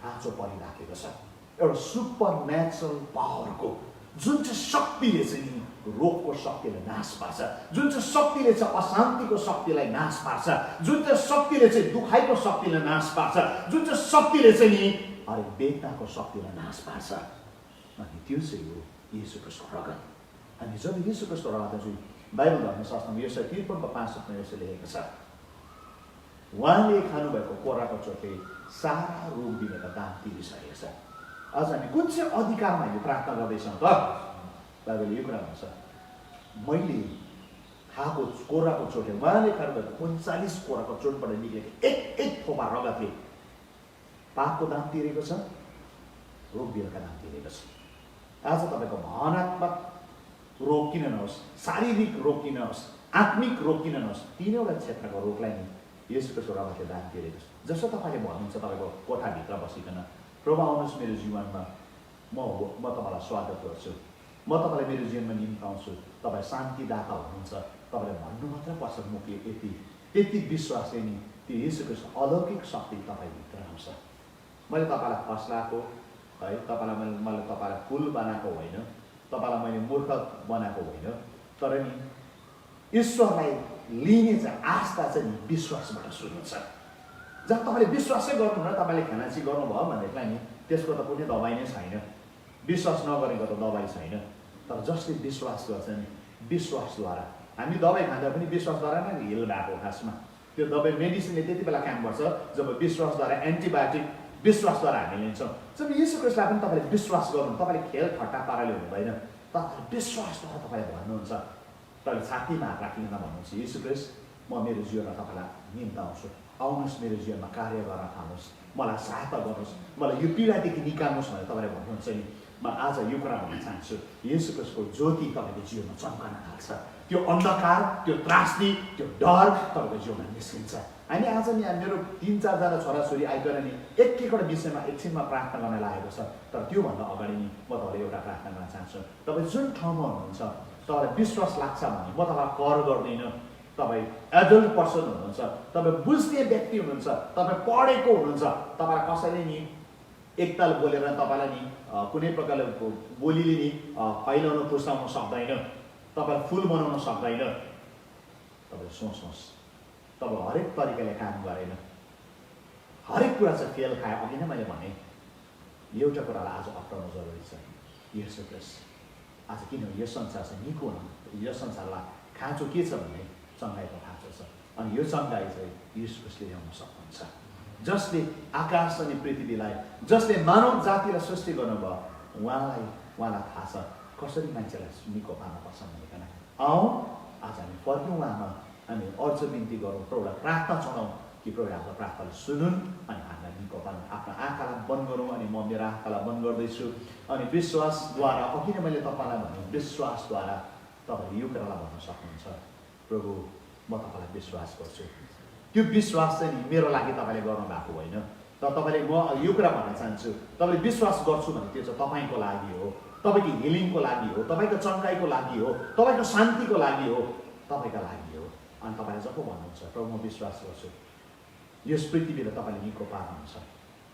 खाँचो परिराखेको छ। एउटा सुपर नेचुरल पावरको, जुन चाहिँ शक्तिले चाहिँ नि रोगको शक्तिलाई नाश पार्छ, जुन चाहिँ शक्तिले चाहिँ अशान्तिको शक्तिलाई नाश पार्छ, जुन चाहिँ शक्तिले चाहिँ दुखाइको शक्तिलाई नाश पार्छ, जुन चाहिँ शक्तिले चाहिँ नि हरेक वेदनाको शक्तिलाई नाश पार्छ। अनि त्यो चाहिँ हो येशू ख्रीष्टको रगत। अनि जब येशू ख्रीष्टको रगत चाहिँ बाइबल धर्मशास्त्रमा यो 53:65 यसो लेखेको छ, उहाँले खानुभएको कोराको चोटले सारा रोग बिमारका दाम तिरिसकेको छ। आज हामी कुन चाहिँ अधिकारमा हामी प्रार्थना गर्दैछौँ त? बाइबलले यो कुरा भन्छ, मैले खाएको कोराको चोटले, उहाँले खानुभएको 39 कोराको चोटबाट निक्लेको एक थोपा रगतले पापको दाम तिरेको छ, रोग बिमारका दाम तिरेको छ। आज तपाईँको भावनात्मक रोग किन नहोस्, शारीरिक रोग किन होस्, आत्मिक रोग किन नहोस्, तीनवटा क्षेत्रको रोगलाई नि येशू ख्रीष्टको रगतले दाम तिरेको छ। जस्तो तपाईँले भन्नुहुन्छ तपाईँको कोठाभित्र बसिकन, प्रभु आउनुहोस् मेरो जीवनमा, म तपाईँलाई स्वागत गर्छु, म तपाईँलाई मेरो जीवनमा निम्ताउँछु, तपाईँ शान्तिदाता हुनुहुन्छ, तपाईँले भन्नु मात्र पर्छ मुखले यति विश्वासले नि त्यो येशू ख्रीष्टको अलौकिक शक्ति तपाईँभित्र आउँछ। मैले तपाईँलाई फस्लाएको है, मैले तपाईँलाई फुल बनाएको होइन, तपाईँलाई मैले मूर्ख बनाएको होइन, तर नि ईश्वरलाई लिने चाहिँ आस्था चाहिँ नि विश्वासबाट सुरु हुन्छ। जब तपाईँले विश्वासै गर्नुहुन्न, तपाईँले खानाची गर्नुभयो भनेदेखिलाई नि त्यसको त कुनै दबाई नै छैन, विश्वास नगरेको त दबाई छैन। तर जसले विश्वास गर्छ नि, विश्वासद्वारा हामी दबाई खाँदा पनि विश्वासद्वारा नै हिल भएको खासमा। त्यो दबाई मेडिसिनले त्यति बेला काम गर्छ जब विश्वासद्वारा, एन्टिबायोटिक विश्वासद्वारा हामी लिन्छौँ। जब येशू ख्रीष्टलाई पनि तपाईँले विश्वास गर्नु, तपाईँले खेल ठट्टा पाराले हुँदैन, तपाईँले विश्वासद्वारा तपाईँले भन्नुहुन्छ, तपाईँले छातीमा हात राखिकन भन्नुहुन्छ, येशू ख्रीष्ट म मेरो जीवनमा तपाईँलाई निम्ताउँछु, आउनुहोस् मेरो जीवनमा कार्य गर्न थाल्नुहोस्, मलाई सहायता गर्नुहोस्, मलाई यो पीडादेखि निकाल्नुहोस् भनेर तपाईँले भन्नुहुन्छ नि। म आज यो कुरा भन्न चाहन्छु, येशू ख्रीष्टको ज्योति तपाईँको जीवनमा चम्कन थाल्छ, त्यो अन्धकार, त्यो त्रासदी, त्यो डर तपाईँको जीवनमा निस्किन्छ। अनि आज नि मेरो 3-4जना छोराछोरी आइकन नि एक-एकवटा विषयमा एकछिनमा प्रार्थना गर्न लागेको छ। तर त्योभन्दा अगाडि नि म तपाईँलाई एउटा प्रार्थना गर्न चाहन्छु। तपाईँ जुन ठाउँमा हुनुहुन्छ, तपाईँलाई विश्वास लाग्छ भने म तपाईँलाई कर गर्दिनँ। तपाईँ एडल्ट पर्सन हुनुहुन्छ, तपाईँ बुझ्ने व्यक्ति हुनुहुन्छ, तपाईँ पढेको हुनुहुन्छ, तपाईँलाई कसैले नि एकताल बोलेर तपाईँलाई नि कुनै प्रकारले बोलीले नि फैलाउन पुस्ताउन सक्दैन, तपाईँलाई फुल बनाउन सक्दैन। तपाईँले सोच्नुहोस्, तपाईँ हरेक तरिकाले काम गरेन, हरेक कुरा चाहिँ फेल खायो। अघि नै मैले भने एउटा कुरालाई आज अप्नाउनु जरुरी छ, येशू ख्रीष्ट। आज किनभने यो संसार चाहिँ निको हुनु, यो संसारलाई खाँचो के छ भने चङ्गाइको खाँचो छ। अनि यो चङ्गाइ चाहिँ येशू ख्रीष्टले ल्याउन सक्नुहुन्छ, जसले आकाश अनि पृथ्वीलाई, जसले मानव जातिलाई सृष्टि गर्नुभयो, उहाँलाई थाहा छ कसरी मान्छेलाई निको पार्नुपर्छ भनिकन। आउँ आज हामी फर्क्यौँ उहाँमा, हामी अर्ज बिन्ती गरौँ, प्रभुलाई प्रार्थना चढाउँ कि प्रभु हाम्रो प्रार्थनाले सुनुन् अनि हामीलाई निको पार्नु। आफ्नो आँखालाई बन्द गरौँ। अनि म मेरो आँखालाई बन्द गर्दैछु अनि विश्वासद्वारा, अघि नै मैले तपाईँलाई भने विश्वासद्वारा तपाईँले यो कुरालाई भन्न सक्नुहुन्छ, प्रभु म तपाईँलाई विश्वास गर्छु, त्यो विश्वास चाहिँ मेरो लागि तपाईँले गर्नु भएको होइन। तर तपाईँले म यो कुरा भन्न चाहन्छु, तपाईँले विश्वास गर्छु भने त्यो चाहिँ तपाईँको लागि हो, तपाईँको हिलिङको लागि हो, तपाईँको चङ्गाइको लागि हो, तपाईँको शान्तिको लागि हो, तपाईँका लागि हो। अनि तपाईँले जब भन्नुहुन्छ प्रभु म विश्वास गर्छु यस पृथ्वीले तपाईँले निको पार्नुहुन्छ,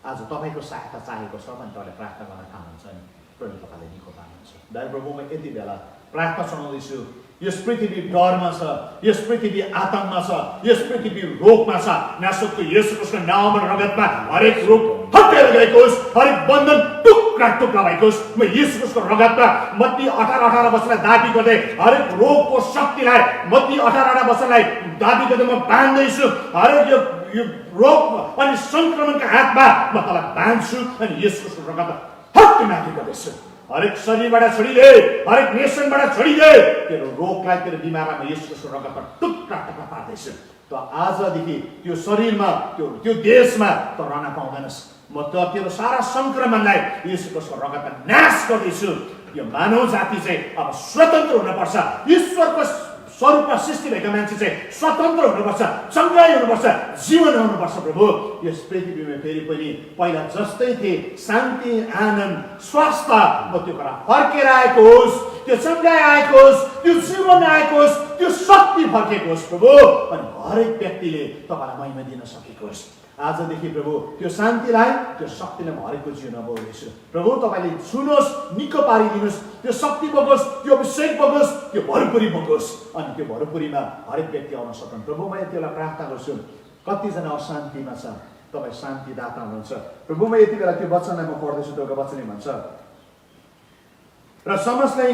आज तपाईँको सहायता चाहेको छ भने तपाईँले प्रार्थना गर्न ठान्नुहुन्छ नि प्रभु तपाईँले निको पार्नुहुन्छ। दयालु प्रभु म यति बेला प्रार्थना चढाउँदैछु, यस पृथ्वी डरमा छ, यस पृथ्वी आतंकमा छ, यस पृथ्वी रोगमा छ। नासोतको येशू ख्रीष्टको नाममा रगतमा हरेक रोग हटेर गएको होस्, हरेक बन्धन टुक्रा टुक्रा भएको होस्। म येशू ख्रीष्टको रगतमा मत्ती 18 वर्षलाई दाबी गर्दै हरेक रोगको शक्तिलाई मत्ती 18 वर्षलाई दाबी गर्दै म बान्दैछु। हरेक यो रोग अनि संक्रमणका हातमा म तँलाई बान्छु अनि येशू ख्रीष्टको रगतमा हत्ते माथि गर्दैछु। हरेक शरीरबाट छोडिदे, हरेक नेसनबाट छोडिदे, तेरो रोगलाई तेरो बिमारलाई म येशू ख्रीष्टको रगतमा टुक्रा टुक्रा पार्दैछु। त आजदेखि त्यो शरीरमा त्यो देशमा त रहन पाउँदैनस्। म त तेरो सारा संक्रमणलाई येशू ख्रीष्टको रगतमा नाश गर्दैछु। यो मानव जाति चाहिँ अब स्वतन्त्र हुनुपर्छ। ईश्वरको स्वरूपमा सृष्टि भएका मान्छे चाहिँ स्वतन्त्र हुनुपर्छ, चङ्गाइ हुनुपर्छ, जीवन हुनुपर्छ। प्रभु यस पृथ्वीमा फेरि पनि पहिला जस्तै थिए शान्ति, आनन्द, स्वास्थ्य म त्यो कुरा फर्केर आएको होस्, त्यो चङ्गाइ आएको होस्, त्यो जीवन आएको होस्, त्यो शक्ति फर्केको होस् प्रभु। अनि हरेक व्यक्तिले तपाईँलाई महिमा दिन सकेको होस्। आजदेखि प्रभु त्यो शान्तिलाई, त्यो शक्तिलाई म हरेकको जीवनमा बोल्दैछु। प्रभु तपाईँले छुनुहोस्, निको पारिदिनुहोस्, त्यो शक्ति बगोस्, त्यो अभिषेक बगोस्, त्यो भरपुरी बगोस्। अनि त्यो भरपुरीमा हरेक व्यक्ति आउन सक्छन्। प्रभु म यतिलाई प्रार्थना गर्छु, कतिजना अशान्तिमा छ, तपाईँ शान्तिदाता हुनुहुन्छ। प्रभु म यति बेला त्यो वचनलाई म पढ्दैछु, त्यो वचनले भन्छ र समाजलाई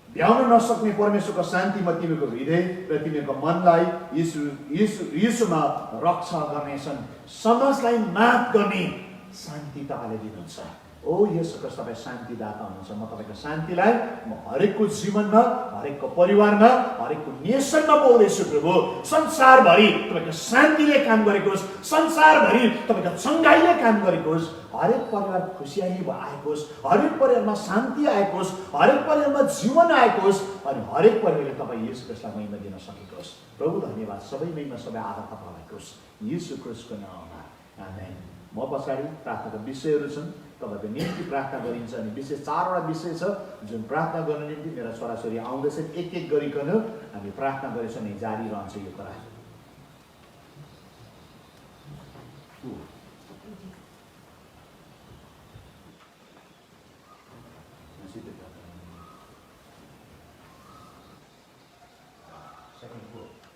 भ्याउन नसक्ने परमेश्वरको शान्ति म तिमीको हृदय र तिमीको मनलाई यीशुमा रक्षा गर्नेछन्। समाजलाई माफ गर्ने शान्ति तपाईँले दिनुहुन्छ। ओ येशू ख्रीष्ट तपाईँ शान्तिदाता हुनुहुन्छ। म तपाईँको शान्तिलाई म हरेकको जीवनमा, हरेकको परिवारमा, हरेकको नेसनमा बोल्दैछु प्रभु। संसारभरि तपाईँको शान्तिले काम गरेको होस्, संसारभरि तपाईँको चङ्गाइले काम गरेको होस्, हरेक परिवार खुसियाली आएको होस्, हरेक परिवारमा शान्ति आएको होस्, हरेक परिवारमा जीवन आएको होस्, अनि हरेक परिवारले तपाईँ येशू ख्रीष्टलाई महिमा दिन सकेको होस्। प्रभु धन्यवाद, सबै महिमा सबै आदर तपाईँको होस् येशू ख्रीष्टको नाममा, आमेन। म पछाडि प्रार्थनाका विषयहरू छन्, तपाईँको निम्ति प्रार्थना गरिन्छ। अनि विशेष 4वटा विषय छ जुन प्रार्थना गर्न निम्ति मेरा छोराछोरी आउँदैछन्। एक एक गरिकन हामी प्रार्थना गरेछौँ नि जारी रहन्छ यो कुरा।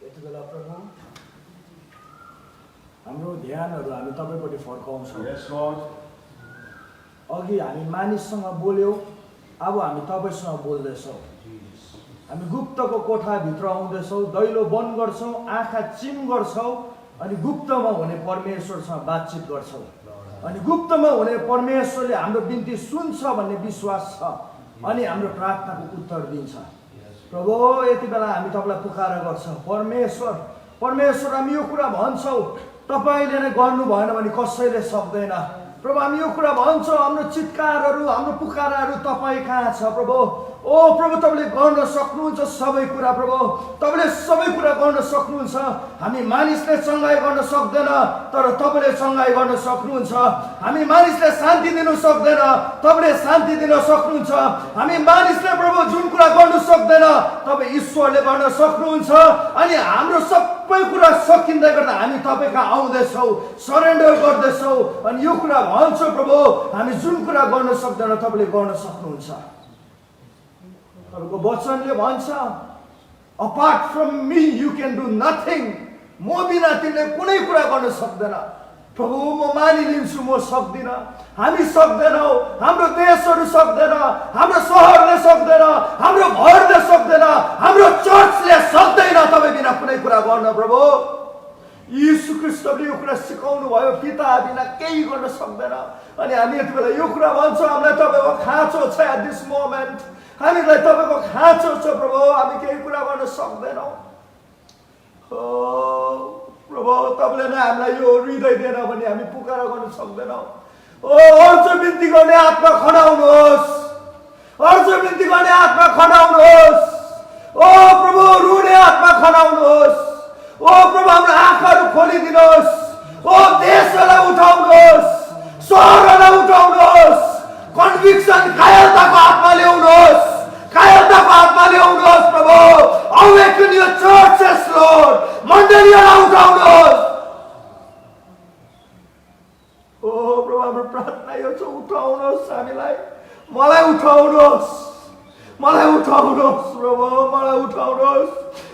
यति बेला प्रभु हाम्रो ध्यानहरू हामी तपाईँपट्टि फर्काउँछौँ। अघि हामी मानिससँग बोल्यौँ, अब हामी तपाईँसँग बोल्दैछौँ। हामी गुप्तको कोठाभित्र आउँदैछौँ, दैलो बन्द गर्छौँ, आँखा चिम गर्छौँ अनि गुप्तमा हुने परमेश्वरसँग बातचित गर्छौँ। अनि गुप्तमा हुने परमेश्वरले हाम्रो बिन्ती सुन्छ भन्ने विश्वास छ अनि हाम्रो प्रार्थनाको उत्तर दिन्छ। प्रभु यति बेला हामी तपाईँलाई पुकारा गर्छौँ, परमेश्वर परमेश्वर हामी यो कुरा भन्छौँ, तपाईँले नै गर्नु भएन भने कसैले सक्दैन। प्रभु हामी यो कुरा भन्छौँ, हाम्रो चित्कारहरू, हाम्रो पुकाराहरू तपाईँ कहाँ छ प्रभु। ओ प्रभु तपाईँले गर्न सक्नुहुन्छ सबै कुरा। प्रभु तपाईँले सबै कुरा गर्न सक्नुहुन्छ। हामी मानिसले चङ्गाइ गर्न सक्दैन, तर तपाईँले चङ्गाइ गर्न सक्नुहुन्छ। हामी मानिसले शान्ति दिनु सक्दैन, तपाईँले शान्ति दिन सक्नुहुन्छ। हामी मानिसले प्रभु जुन कुरा गर्नु सक्दैन, तपाईँ ईश्वरले गर्न सक्नुहुन्छ। अनि हाम्रो सबै कुरा सकिँदै गर्दा हामी तपाईँ कहाँ आउँदैछौँ, सरेन्डर गर्दैछौँ अनि यो कुरा भन्छौँ प्रभु हामी जुन कुरा गर्न सक्दैन तपाईँले गर्न सक्नुहुन्छ। तपाईँको वचनले भन्छ apart from me you can do nothing. म बिना तिमीले कुनै कुरा गर्न सक्दैन। प्रभु म मानिलिन्छु म सक्दिनँ, हामी सक्दैनौँ, हाम्रो देशहरू सक्दैन, हाम्रो सहरले सक्दैन, हाम्रो घरले सक्दैन, हाम्रो चर्चले सक्दैन तपाईँ बिना कुनै कुरा गर्न। प्रभु यीशु ख्रीष्टले यो कुरा सिकाउनु भयो, पिता बिना केही गर्न सक्दैन। अनि हामी यति बेला यो कुरा भन्छौँ, हामीलाई तपाईँको खाँचो छ एट दिस मोमेन्ट, हामीलाई तपाईँको खाँचो छ प्रभु, हामी केही कुरा गर्न सक्दैनौँ। प्रभु तपाईँले नै हामीलाई यो हृदय दिएन भने हामी पुकारा गर्न सक्दैनौँ। अर्ज बिन्ती गर्ने आत्मा खनाउनुहोस्, अर्ज बिन्ती गर्ने आत्मा खनाउनुहोस्। ओ प्रभु रुने आत्मा खनाउनुहोस्। ओ प्रभु हाम्रो आँखा उठाउनुहोस् हामीलाई, मलाई उठाउनुहोस्, मलाई उठाउनुहोस् प्रभु, मलाई उठाउनुहोस्।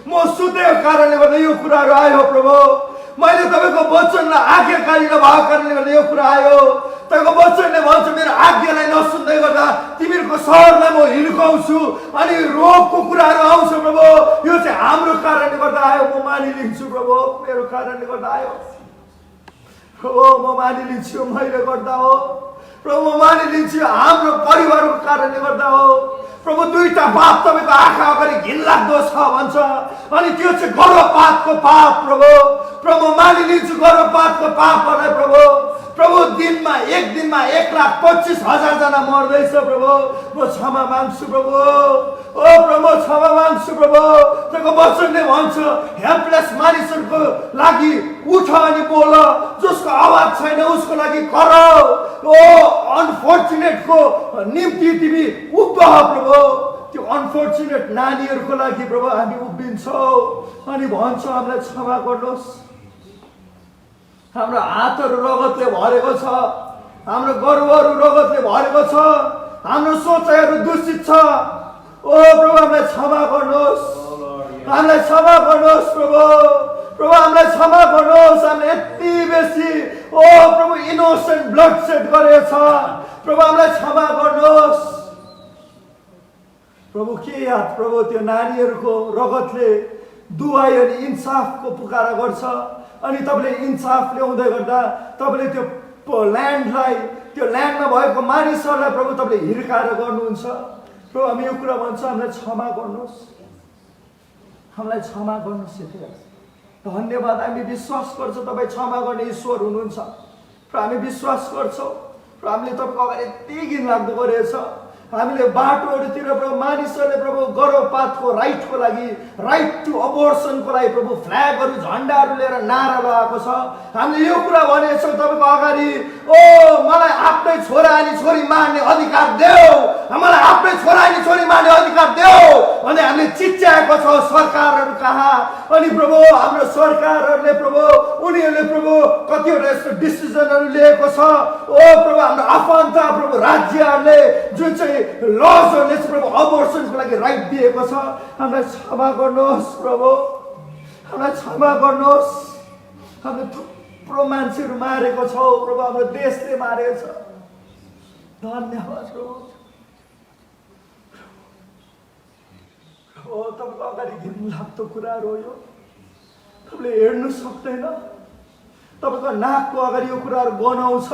म सुतेको कारणले गर्दा यो कुराहरू आयो प्रभु, मैले तपाईँको वचनलाई आज्ञाकारी नभएको कारणले गर्दा यो कुरा आयो। तपाईँको वचनले भन्छ मेरो आज्ञालाई नसुन्दै गर्दा तिमीहरूको सहरलाई म हिर्काउँछु अनि रोगको कुराहरू आउँछ प्रभु। यो चाहिँ हाम्रो कारणले गर्दा आयो, म मानिलिन्छु प्रभु, मेरो कारणले गर्दा आयो प्रभु, म मानिलिन्छु, मैले गर्दा हो प्रभु, म मानिलिन्छु, हाम्रो परिवारको कारणले गर्दा हो प्रभु। दुईटा पाप तपाईँको आँखा अगाडि घिनलाग्दो छ भन्छ अनि त्यो चाहिँ गर्भपातको पाप प्रभु। प्रभु मानिलिन्छु गर्भपातको पापहरूलाई प्रभु। प्रभु दिनमा एक दिनमा 1,25,000 जना मर्दैछ प्रभु, म क्षमा माग्छु प्रभु। ओ प्रभु क्षमा माग्छु प्रभु। तपाईँको वचनले भन्छ हेल्पलेस मानिसहरूको लागि उठ अनि बोल, जसको आवाज छैन उसको लागि कर। ओ अनफर्चुनेटको निम्ति तिमी उभिह प्रभु। त्यो अनफर्चुनेट नानीहरूको लागि प्रभु हामी उभिन्छौँ अनि भन्छौँ हामीलाई क्षमा गर्नुहोस्। हाम्रो हातहरू रगतले भरेको छ, हाम्रो गर्भहरू रगतले भरेको छ, हाम्रो सोचाइहरू दूषित छ। ओ प्रभु हामीलाई क्षमा गर्नुहोस्, हामीलाई क्षमा गर्नुहोस् प्रभु। प्रभु हामीलाई क्षमा गर्नुहोस्, हामीले यति बेसी ओ प्रभु इनोसेन्ट ब्लड सेड गरेछ प्रभु, हामीलाई क्षमा गर्नुहोस् प्रभु। के याद प्रभु त्यो नानीहरूको रगतले दुवाई अनि इन्साफको पुकारा गर्छ अनि तपाईँले इन्साफ ल्याउँदै गर्दा तपाईँले त्यो ल्यान्डलाई, त्यो ल्यान्डमा भएको मानिसहरूलाई प्रभु तपाईँले हिर्काएर गर्नुहुन्छ प्रभु। हामी यो कुरा भन्छ हामीलाई क्षमा गर्नुहोस्, हामीलाई क्षमा गर्नुहोस्। धन्यवाद, हामी विश्वास गर्छौँ तपाईँ क्षमा गर्ने ईश्वर हुनुहुन्छ र हामी विश्वास गर्छौँ र हामीले तपाईँको अगाडि यति घिनलाग्दो गरेछ। हामीले बाटोहरूतिर प्रभु मानिसहरूले प्रभु गर्भपातको राइटको लागि, राइट टु अबोर्सनको लागि प्रभु फ्ल्यागहरू झन्डाहरू लिएर नारा लगाएको छ। हामीले यो कुरा भनेछौँ तपाईँको अगाडि, ओ मलाई आफ्नै छोरा अनि छोरी मार्ने अधिकार देऊ, मलाई आफ्नै छोरा अनि छोरी मार्ने अधिकार देऊ भने हामीले चिच्याएको छौँ सरकारहरू कहाँ। अनि प्रभु हाम्रो सरकारहरूले प्रभु उनीहरूले प्रभु कतिवटा यस्तो डिसिजनहरू लिएको छ। ओ प्रभु हाम्रो आफन्त प्रभु राज्यहरूले जुन चाहिँ लजहरूले चाहिँ प्रभु अबोर्सनको लागि राइट दिएको छ, हामीलाई क्षमा गर्नुहोस् प्रभु, हामीलाई क्षमा गर्नुहोस्। हामीले थुप्रो मान्छेहरू मारेको छौँ प्रभु, हाम्रो देशले मारेको छ। धन्यवाद प्रभु। ओ तपाईँको अगाडि घिनलाग्दो कुराहरू हो यो, तपाईँले हेर्नु सक्दैन, तपाईँको नाकको अगाडि यो कुराहरू गनाउँछ।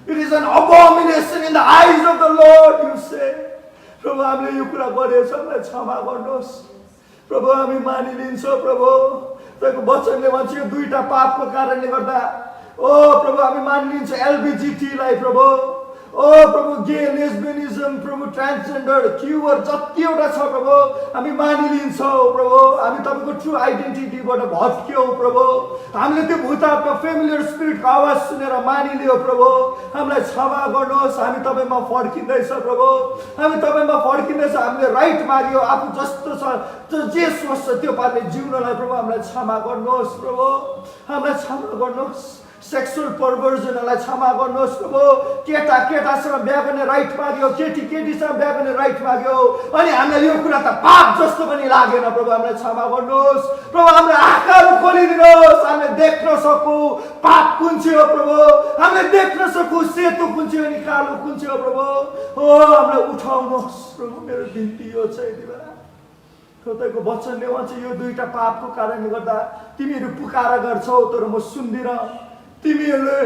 It is an abomination in the eyes of the Lord, you say. प्रभु हामीले यो कुरा गरेछौँ, हामीलाई क्षमा गर्नुहोस् प्रभु। हामी मानिलिन्छौँ प्रभु, तपाईँको वचनले भन्छ यो दुईटा पापको कारणले गर्दा ओ प्रभु हामी मानिलिन्छौँ एलबिजिटीलाई प्रभु। ओ प्रभु गे लेस्बियनिजम प्रभु ट्रान्सजेन्डर क्युअर जतिवटा छ प्रभु हामी मानिलिन्छौँ प्रभु। हामी तपाईँको ट्रु आइडेन्टिटीबाट भत्क्यौँ प्रभु। हामीले त्यो भूतात्मा फेमिलियर स्पिरिटको आवाज सुनेर मानिलियो प्रभु। हामीलाई क्षमा गर्नुहोस्, हामी तपाईँमा फर्किँदैछ प्रभु, हामी तपाईँमा फर्किँदैछ। हामीले राइट माग्यो आफू जस्तो छ जे सोच्छ त्यो पाराले जिउनलाई प्रभु। हामीलाई क्षमा गर्नुहोस् प्रभु, हामीलाई क्षमा गर्नुहोस्। सेक्सुअल पर्भर्जनलाई क्षमा गर्नुहोस् प्रभु। केटा केटासँग बिहा गर्ने राइट माग्यो, केटी केटीसँग बिहा गर्ने राइट माग्यो अनि हामीलाई यो कुरा त पाप जस्तो पनि लागेन प्रभु। हामीलाई क्षमा गर्नुहोस् प्रभु, हाम्रो आँखाहरू खोलिदिनुहोस्, हामीले देख्न सकौँ पाप कुन चाहिँ हो प्रभु, हामीले देख्न सकौँ सेतो कुन चाहिँ हो अनि कालो कुन चाहिँ हो प्रभु। हो हामीलाई उठाउनुहोस् प्रभु, मेरो बिन्ती यो छ यति बेला। तपाईँको वचनले भन्छ यो दुईटा पापको कारणले गर्दा तिमीहरू पुकारा गर्छौ तर म सुन्दिनँ, तिमीहरूले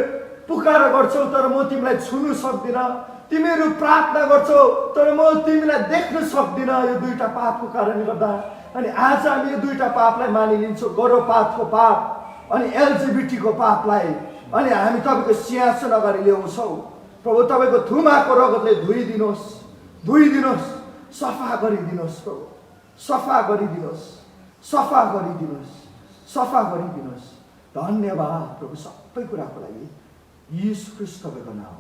पुकारा गर्छौ तर म तिमीलाई छुनु सक्दिनँ, तिमीहरू प्रार्थना गर्छौ तर म तिमीलाई देख्न सक्दिनँ यो दुईटा पापको कारणले गर्दा। अनि आज हामी यो दुईटा पापलाई मानिलिन्छौँ, गर्भपातको पाप अनि एलजिबिटीको पापलाई, अनि हामी तपाईँको सिंहासन अगाडि ल्याउँछौँ प्रभु। तपाईँको थुमाको रगतले धोइदिनुहोस्, धोइदिनुहोस्, सफा गरिदिनुहोस् प्रभु, सफा गरिदिनुहोस्, सफा गरिदिनुहोस्, सफा गरिदिनुहोस्। धन्यवाद प्रभु सबै कुराको लागि, यीशु ख्रीष्ट तपाईँको नाम।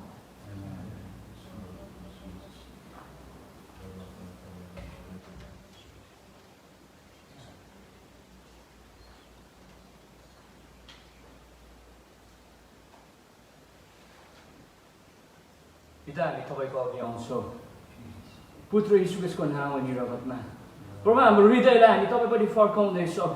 पिता हामी तपाईँको अघि आउँछौँ पुत्र यीशु ख्रीष्टको नाम अनि रगतमा प्रभु हाम्रो हृदयलाई हामी तपाईँपट्टि फर्काउँदैछौँ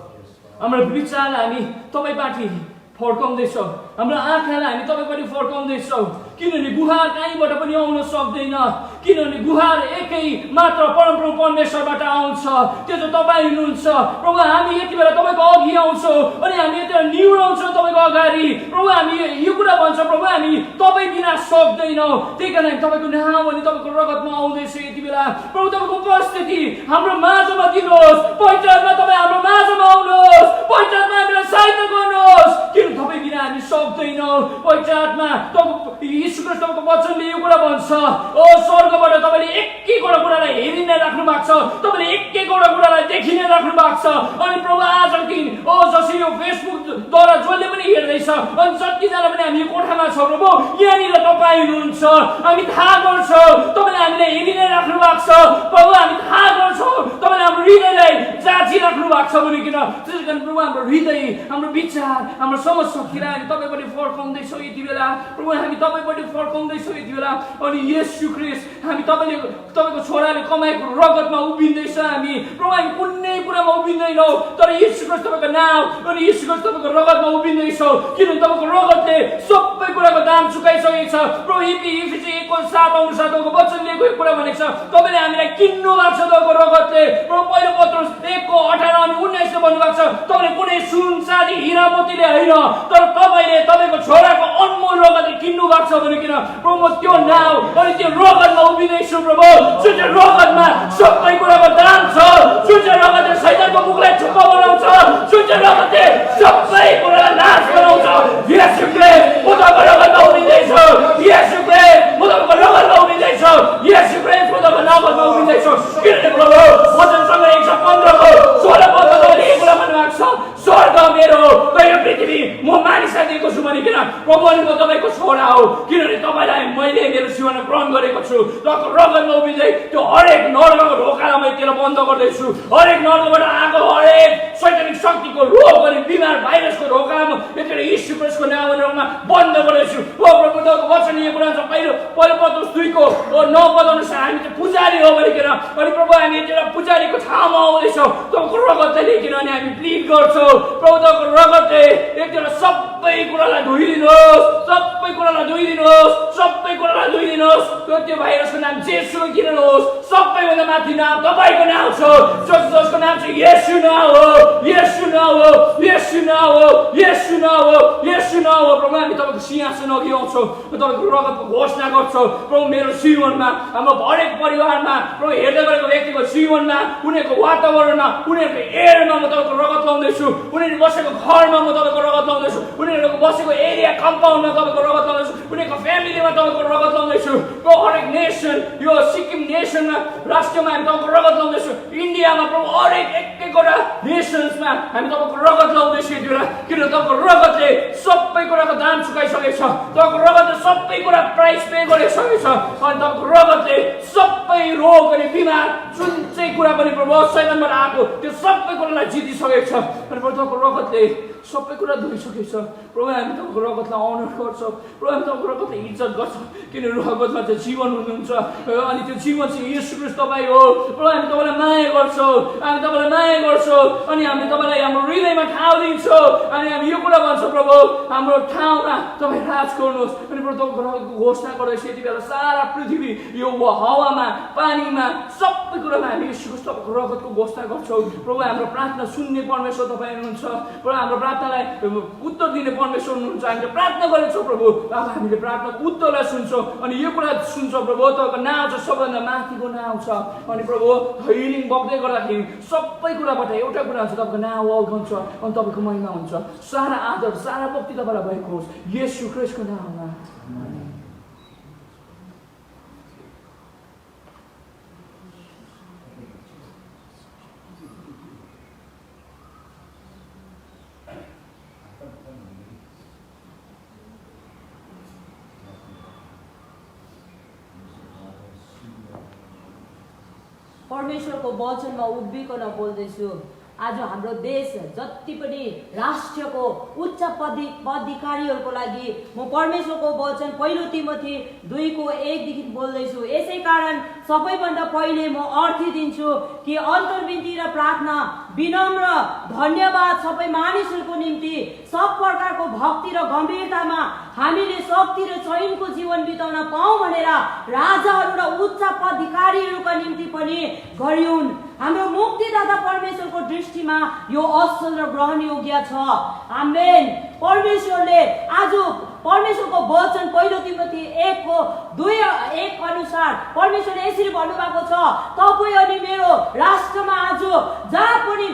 हाम्रो विचारलाई हामी तपाईँपट्टि फर्काउँदैछौँ हाम्रो आँखालाई हामी तपाईँपट्टि फर्काउँदैछौँ किनभने गुहार कहीँबाट पनि आउन सक्दैन किनभने गुहार एकै मात्र परमप्रभु परमेश्वरबाट आउँछ त्यो चाहिँ तपाईँ हुनुहुन्छ प्रभु हामी यति बेला तपाईँको अघि आउँछौँ अनि हामी यति बेला निहुराउँछौँ तपाईँको अगाडि प्रभु हामी यो कुरा भन्छौँ प्रभु हामी तपाईँ बिना सक्दैनौँ त्यही कारण हामी तपाईँको नाम अनि तपाईँको रगतमा आउँदैछ यति बेला प्रभु तपाईँको उपस्थिति हाम्रो माझमा दिनुहोस् पहिचानमा तपाईँ हाम्रो माझमा आउनुहोस् पहिचानमा हामीलाई सहायता गर्नुहोस् किन तपाईँ बिना हामी सक्दैनौँ पहिचानमा यीशु ख्रीष्टको वचनले यो कुरा भन्छ ओ स्वर्गबाट तपाईँले एक एकवटा कुरालाई हेरि नै राख्नु भएको छ तपाईँले एक एकवटा कुरालाई देखि नै राख्नु भएको छ अनि प्रभु आज दिन ओ जसरी यो फेसबुकद्वारा जसले पनि हेर्दैछ अनि जतिजना पनि हामी कोठामा छौँ प्रभु यहाँनिर तपाईँ हुनुहुन्छ हामी थाहा गर्छौँ तपाईँले हामीलाई हेरि नै राख्नु भएको छ प्रभु हामी थाहा गर्छौँ तपाईँले हाम्रो हृदयलाई जाँचिराख्नु भएको छ भनिकन त्यसै कारण प्रभु हाम्रो हृदय हाम्रो विचार हाम्रो समस्यातिर हामी तपाईँपट्टि फर्काउँदैछौँ यति बेला प्रभु हामी तपाईँपट्टि फर्काउँदैछौँ यति बेला अनि येशू ख्रीष्ट हामी तपाईँको छोराले कमाएको रगतमा उभिँदैछ हामी प्रभु हामी कुनै कुरामा उभिँदैनौँ तर येशू ख्रीष्ट तपाईँको नाम अनि येशू ख्रीष्ट तपाईँको रगतमा उभिँदैछौँ किनभने तपाईँको रगतले सबै कुराको दाम चुकाइसकेको छ प्रभु इफिसी 1:7 अनुसार तपाईँको वचनले एक कुरा भनेको छ तपाईँले हामीलाई किन्नु भएको छ तपाईँको रगतले प्रभु पहिलो पत्रुस 1:18 अनि 19 भन्नुभएको छ तपाईँले कुनै सुन चाँदी हिरा मोतीले होइन तर तपाईँले तपाईँको छोराको अनमोल रगतले किन्नु भएको छ भनिकन प्रभु त्यो नाउँ अनि त्यो रगतमा उभिँदैछु प्रभु जुन चाहिँ रगतमा सबै कुराको दाम छ जुन चाहिँ रगतले शैतानको मुखलाई चुप्प बनाउँछ जुन चाहिँ रगतले सबै कुरालाई नाश गराउँछ येशू ख्रीष्ट म तपाईँको रगतमा उभिँदैछु येशू ख्रीष्ट म तपाईँको रगतमा उभिँदैछु येशू ख्रीष्ट म तपाईँको रगतमा उभिँदैछु किनभने प्रभु वचनसँग 115 को 16 पदमा तपाईँले एक कुरा भन्नुभएको छ स्वर्ग मेरो यो पृथ्वी म मानिसलाई दिएको छु भनिकन प्रभु अनि म तपाईँको छोरा हो किनभने तपाईँलाई मैले मेरो जीवनमा ग्रहण गरेको छु तपाईँको रगतमा उभिँदै त्यो हरेक नर्गको ढोकालाई मैले त्यसलाई बन्द गर्दैछु हरेक नर्गबाट आएको हरेक शैतानिक शक्तिको रोग अनि बिमार भाइरसको ढोकामा यति यीशु ख्रीष्टको नाममा बन्द गर्दैछु ओ प्रभु तपाईँको वचन यो कुरा छ पहिलो पत्रुस 2 को 9 पद अनुसार हामी चाहिँ पुजारी हो भनिकन अनि प्रभु हामी यति पुजारीको ठाउँमा आउँदैछौँ तपाईँको रगतलाई लिइकन अनि हामी प्लिड गर्छौँ प्रभु तपाईँको रगतले एकजना सबै कुरालाई धोइदिनुहोस् सबै कुरालाई धोइदिनुहोस् सबै कुरालाई धोइदिनुहोस् त्यो भाइरसको नाम जेसु किन्नुहोस् सबैभन्दा माथि नाम तपाईँको नाम छ जसको नाम चाहिँ येशू नाम हो येशू नाम हो येशू नाम हो येशू नाम हो येशू नाम हो प्रभु हामी तपाईँको सिंहासन अघि आउँछौँ तपाईँको रगतको घोषणा गर्छौँ प्रभु मेरो जीवनमा हाम्रो हरेक परिवारमा प्रभु हेर्दै गरेको व्यक्तिको जीवनमा उनीहरूको वातावरणमा उनीहरूको एयरमा म तपाईँको रगत लाउँदैछु उनीहरू बसेको घरमा म तपाईँको रगत लाउँदैछु उनीहरूको बसेको एरिया कम्पाउन्डमा तपाईँको रगत लाउँदैछु उनीहरूको फ्यामिलीमा तपाईँको रगत लाउँदैछु हरेक नेसन यो सिक्किम नेसनमा राष्ट्रमा हामी तपाईँको रगत लाउँदैछु इन्डियामा प्रभु हरेक एकवटा नेसन्समा हामी तपाईँको रगत लाउँदैछु यति बेला किनभने तपाईँको रगतले सबै कुराको दाम चुकाइसकेको छ तपाईँको रगतले सबै कुरा प्राइस पे गरिसकेको छ अनि तपाईँको रगतले सबै रोग अनि बिमार जुन चाहिँ कुरा पनि प्रभु शैतानबाट आएको त्यो सबै कुरालाई जितिसकेको छ अनि प्रभु तपाईँको रगतले सबै कुरा धोइसकेको छ प्रभु हामी तपाईँको रगतलाई अनर गर्छौँ प्रभु हामी तपाईँको रगतलाई इज्जत गर्छौँ किनभने रगतमा चाहिँ जीवन हुनुहुन्छ अनि त्यो जीवन चाहिँ येशू ख्रीष्ट तपाईँ हो प्रभु हामी तपाईँलाई माया गर्छौँ हामी तपाईँलाई माया गर्छौँ अनि हामी तपाईँलाई हाम्रो हृदयमा ठाउँ दिन्छौँ अनि हामी यो कुरा भन्छौँ प्रभु हाम्रो ठाउँमा तपाईँ राज गर्नुहोस् अनि प्रभु तपाईँको रगतको घोषणा गर्दैछ यति बेला सारा पृथ्वी यो हावामा पानीमा सबै कुरामा हामी येशू ख्रीष्ट तपाईँको रगतको घोषणा गर्छौँ प्रभु हाम्रो प्रार्थना सुन्ने परमेश्वर तपाईँ हुनुहुन्छ प्रभु हाम्रो प्रार्थनालाई उत्तर दिने परमेश्वर हुनुहुन्छ हामीले प्रार्थना गरेछौँ प्रभु अब हामीले प्रार्थनाको उत्तरलाई सुन्छौँ अनि यो कुरा सुन्छौँ प्रभु तपाईँको नाउँ चाहिँ सबैभन्दा माथिको नाउँ छ अनि प्रभु हिलिङ बग्दै गर्दाखेरि सबै कुराबाट एउटा कुरा हुन्छ तपाईँको नाउँ अल्झन्छ अनि तपाईँको महिमा हुन्छ सारा आदर सारा भक्ति तपाईँलाई भएको होस् येशू ख्रीष्टको नाममा परमेश्वरको वचनमा उभिकन बोल्दैछु आज हाम्रो देश जति पनि राष्ट्रको उच्च पदाधिकारीहरूको लागि म परमेश्वरको वचन पहिलो तिमोथी 2:1 देखि बोल्दैछु। यसै कारण सबैभन्दा पहिले म अर्थी दिन्छु कि अन्तर्विनती र प्रार्थना विनम्र धन्यवाद सबै मानिसहरूको निम्ति सब प्रकारको भक्ति र गम्भीरतामा हामीले शक्ति र चयनको जीवन बिताउन पाऊँ भनेर राजाहरू र उच्च पदाधिकारीहरूका निम्ति पनि गरिउन्। हाम्रो मुक्तिदाता परमेश्वरको दृष्टिमा यो असल र ग्रहण योग्य छ। आमेन। परमेश्वरले आज परमेश्वरको वचन पहिलो तिमोथी 1:2 अनुसार परमेश्वरले यसरी भन्नुभएको छ, तपाईँ अनि मेरो राष्ट्रमा आज जहाँ पनि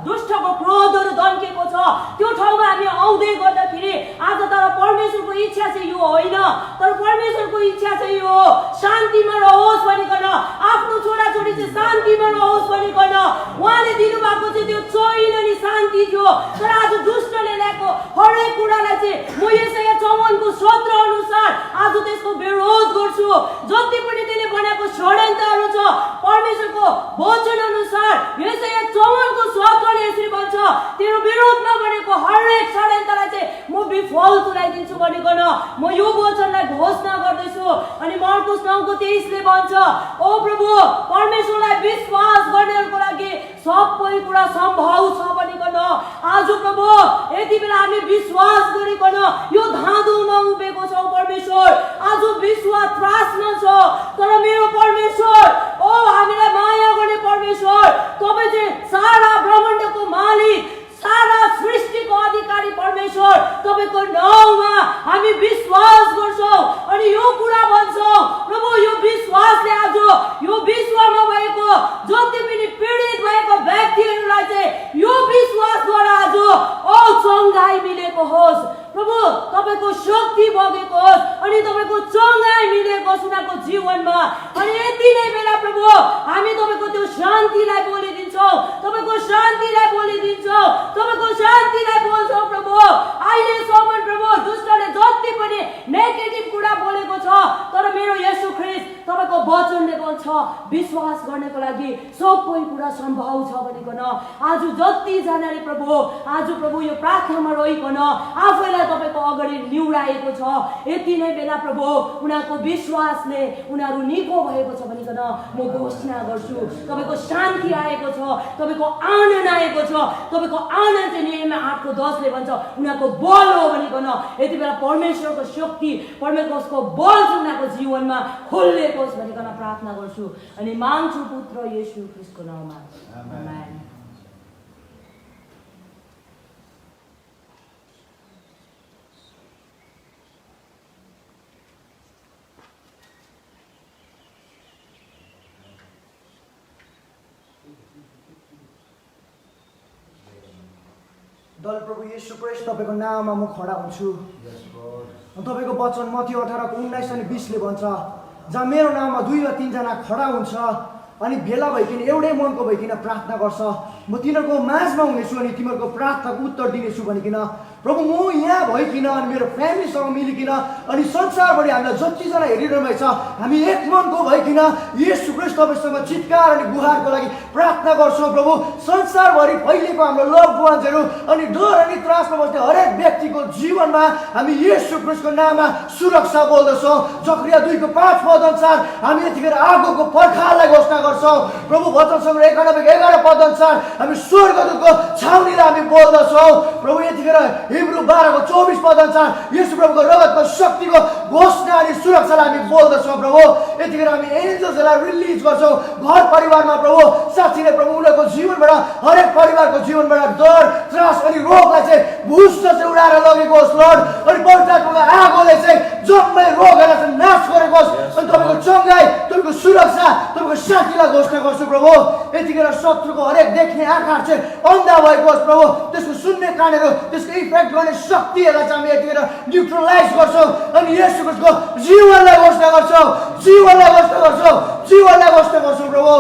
दुष्टको क्रोधहरू दन्केको छ त्यो ठाउँमा हामी आउँदै गर्दाखेरि आज तर परमेश्वरको इच्छा चाहिँ यो होइन, तर परमेश्वरको इच्छा चाहिँ यो शान्तिमा रहोस् भनिकन, आफ्नो छोराछोरी चाहिँ शान्तिमा रहोस् भनिकन उहाँले दिनुभएको चाहिँ त्यो चैन अनि शान्ति थियो। तर आज दुष्टले ल्याएको हरेक कुरालाई चाहिँ म यसै 54 को 17 अनुसार आज त्यसको विरोध गर्छु। जति पनि त्यसले बनाएको षड्यन्त्रहरू छ परमेश्वरको वचन अनुसार यसै 54 को 17 ले यसरी भन्छ, तेरो विरोधमा बनेको हरेक षड्यन्त्रलाई चाहिँ म विफल तुल्याइदिन्छु भनिकन म यो वचनलाई घोषणा गर्दैछु। अनि मार्कुस 9:23 ले भन्छ, ओ प्रभु परमेश्वरलाई विश्वास गर्नेहरूको लागि सबै कुरा सम्भव छ भनिकन आज प्रभु यति बेला हामी विश्वास गरिकन यो धाँधोमा उभिएको छौँ। परमेश्वर आज विश्वास त्रासमा छ, तर मेरो परमेश्वर ओ हामीलाई माया गर्ने परमेश्वर तपाईँ चाहिँ सारा ब्रह्माण्डको मालिक सारा सृष्टिको अधिकारी परमेश्वर तपाईको नाउँमा हामी विश्वास गर्छौँ। अनि यो कुरा भन्छौँ प्रभु यो विश्वासले आज यो विश्वमा भएको जति पनि पीडित भएको व्यक्तिहरूलाई चाहिँ यो विश्वासद्वारा आज चङ्गाई मिलेको होस् प्रभु, तपाईको शक्ति बगेको होस् अनि तपाईको चङ्गाई मिलेको होस् उनीहरूको जीवनमा। अनि यति नै बेला प्रभु हामी तपाईको त्यो शान्तिलाई बोलिदिन्छौँ, तपाईको शान्तिलाई बोलिदिन्छौँ, तपाईको शान्तिलाई बोल्छौँ प्रभु। अहिलेसम्म प्रभु दुष्टले जति पनि नेगेटिभ कुरा बोलेको छ तर मेरो येशू ख्रीष्ट तपाईको वचनले भन्छ विश्वास गर्नेको लागि सबै कुरा सम्भव छ भनिकन आज जतिजनाले प्रभु आज प्रभु यो प्रार्थनामा रहिकन आफैलाई तपाईको अगाडि निउराएको छ यति नै बेला प्रभु उनीहरूको विश्वासले उनीहरू निको भएको छ भनिकन म घोषणा गर्छु। तपाईको शान्ति आएको छ, तपाईको आनन्द आएको छ, तपाईको आनन्द चाहिँ नेहमिया 8:10 ले भन्छ उनीहरूको बल हो भनिकन यति बेला परमेश्वरको शक्ति परमेश्वरको बल चाहिँ उनीहरूको जीवनमा खोलिएको होस् भनिकन प्रार्थना गर्छु। अनि माग्छु पुत्र येशू ख्रीष्टको नाममा आमेन। दल प्रभु येशू ख्रीष्ट तपाईको नाममा म खडा हुन्छु। तपाईको वचन मत्ती 18:19 अनि 20 ले भन्छ, जहाँ मेरो नाममा 2 वा 3 जना खडा हुन्छ अनि भेला भइकन एउटै मनको भइकन प्रार्थना गर्छ म तिनीहरूको माझमा हुनेछु अनि तिमीहरूको प्रार्थनाको उत्तर दिनेछु भनिकन प्रभु म यहाँ भइकन अनि मेरो फ्यामिलीसँग मिलिकन अनि संसारभरि हामीलाई जतिजना हेरिरहनु भएको छ हामी एक मनको भइकन येशू ख्रीष्ट तपाईसँग चित्कार अनि गुहारको लागि प्रार्थना गर्छौँ। प्रभु संसारभरि फैलिएको हाम्रो लभ वान्सहरू अनि डर अनि त्रासमा बस्ने हरेक व्यक्तिको जीवनमा हामी येशू ख्रीष्टको नाममा सुरक्षा बोल्दछौँ। जकरिया 2:5 पद अनुसार हामी यतिखेर आगोको पर्खाललाई घोषणा गर्छौँ। प्रभु वचनसँग 91:11 पद अनुसार हामी स्वर्गदूतको छाउनीलाई हामी बोल्दछौँ। प्रभु यतिखेर हिब्रू 12:24 पद अनुसार येशू प्रभुको रगतको शक्तिको घोषणा अनि सुरक्षालाई हामी बोल्दछौँ। प्रभु यतिखेर हामी एन्जल्सलाई रिलिज गर्छौँ घर परिवारमा। प्रभु साँच्चै नै प्रभु उनीहरूको जीवनबाट हरेक परिवारको जीवनबाट डर त्रास अनि रोगलाई चाहिँ भुष्ट चाहिँ उडाएर लगेको होस् लर्ड। अनि पवित्र आत्माको आगोले चाहिँ जम्मै रोगहरूलाई चाहिँ नाश गरेको होस् अनि तपाईँको चङ्गाई तपाईँको सुरक्षा तपाईँको शान्तिलाई घोषणा गर्छु। प्रभु यतिखेर शत्रुको हरेक देख्ने आँखा चाहिँ अन्धा भएको होस्। प्रभु त्यसको सुन्ने कानहरू त्यसको इफेक्ट गर्ने शक्तिहरूलाई चाहिँ हामी यतिखेर न्युट्रलाइज गर्छौँ अनि येशू ख्रीष्टको जीवनलाई घोषणा गर्छौँ, जीवनलाई घोषणा गर्छौँ, जीवनलाई घोषणा गर्छौँ। प्रभु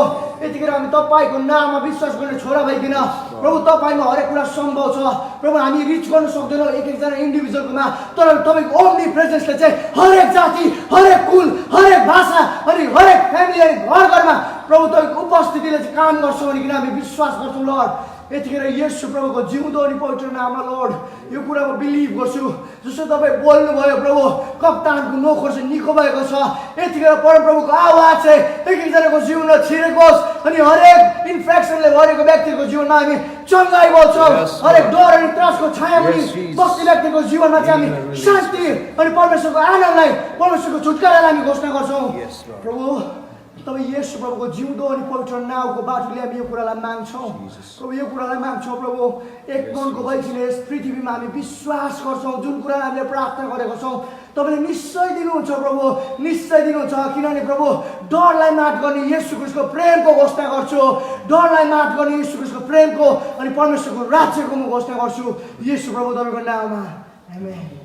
यतिखेर हामी तपाईँको नाममा विश्वास गर्ने छोरा भइकन प्रभु तपाईँमा हरेक कुरा सम्भव छ प्रभु हामी रिच गर्न सक्दैनौँ एक एकजना इन्डिभिजुअलकोमा तर तपाईँको ओम्नी प्रेजेन्सले चाहिँ हरेक जाति हरेक कुल हरेक भाषा अनि हरेक फ्यामिली अनि घर घरमा प्रभु तपाईँको उपस्थितिले चाहिँ काम गर्छ भनिकन हामी विश्वास गर्छौँ लर्ड यतिखेर येशू प्रभुको जिउँदो अनि पवित्र नाममा लर्ड यो कुरा म बिलिभ गर्छु जस्तो तपाईँ बोल्नुभयो प्रभु कप्तानको नोखर चाहिँ निको भएको छ यतिखेर परमप्रभुको आवाज चाहिँ एक एकजनाको जीवनमा छिरेको होस् अनि हरेक इन्फेक्सनले भरेको व्यक्तिको जीवनमा हामी चङ्गाइ बोल्छौँ हरेक डर अनि त्रासको छायामुनि बस्ने व्यक्तिको जीवनमा चाहिँ हामी शान्ति अनि परमेश्वरको आनन्दलाई परमेश्वरको छुटकारालाई हामी घोषणा गर्छौँ प्रभु तपाईँ येशू प्रभुको जिउँदो अनि पवित्र नाउँको बाटोले हामी यो कुरालाई माग्छौँ प्रभु यो कुरालाई माग्छौँ प्रभु एक मनको भइकन यस पृथ्वीमा हामी विश्वास गर्छौँ जुन कुरा हामीले प्रार्थना गरेको छौँ तपाईँले निश्चय दिनुहुन्छ प्रभु निश्चय दिनुहुन्छ किनभने प्रभु डरलाई मात गर्ने येशू ख्रीष्टको प्रेमको घोषणा गर्छु डरलाई मात गर्ने येशू ख्रीष्टको प्रेमको अनि परमेश्वरको राज्यको म घोषणा गर्छु येशू प्रभु तपाईँको नाममा आमेन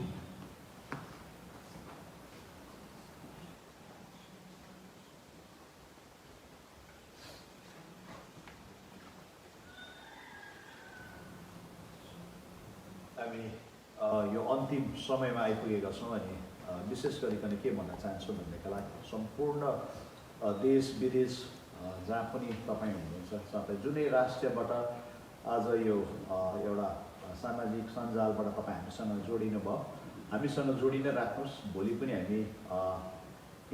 हामी यो अन्तिम समयमा आइपुगेका छौँ अनि विशेष गरिकन के भन्न चाहन्छु भन्नेका सम्पूर्ण देश विदेश जहाँ पनि तपाईँ हुनुहुन्छ साथै जुनै राष्ट्रबाट आज यो एउटा सामाजिक सञ्जालबाट तपाईँ हामीसँग जोडिनु भयो हामीसँग जोडिन राख्नुहोस् भोलि पनि हामी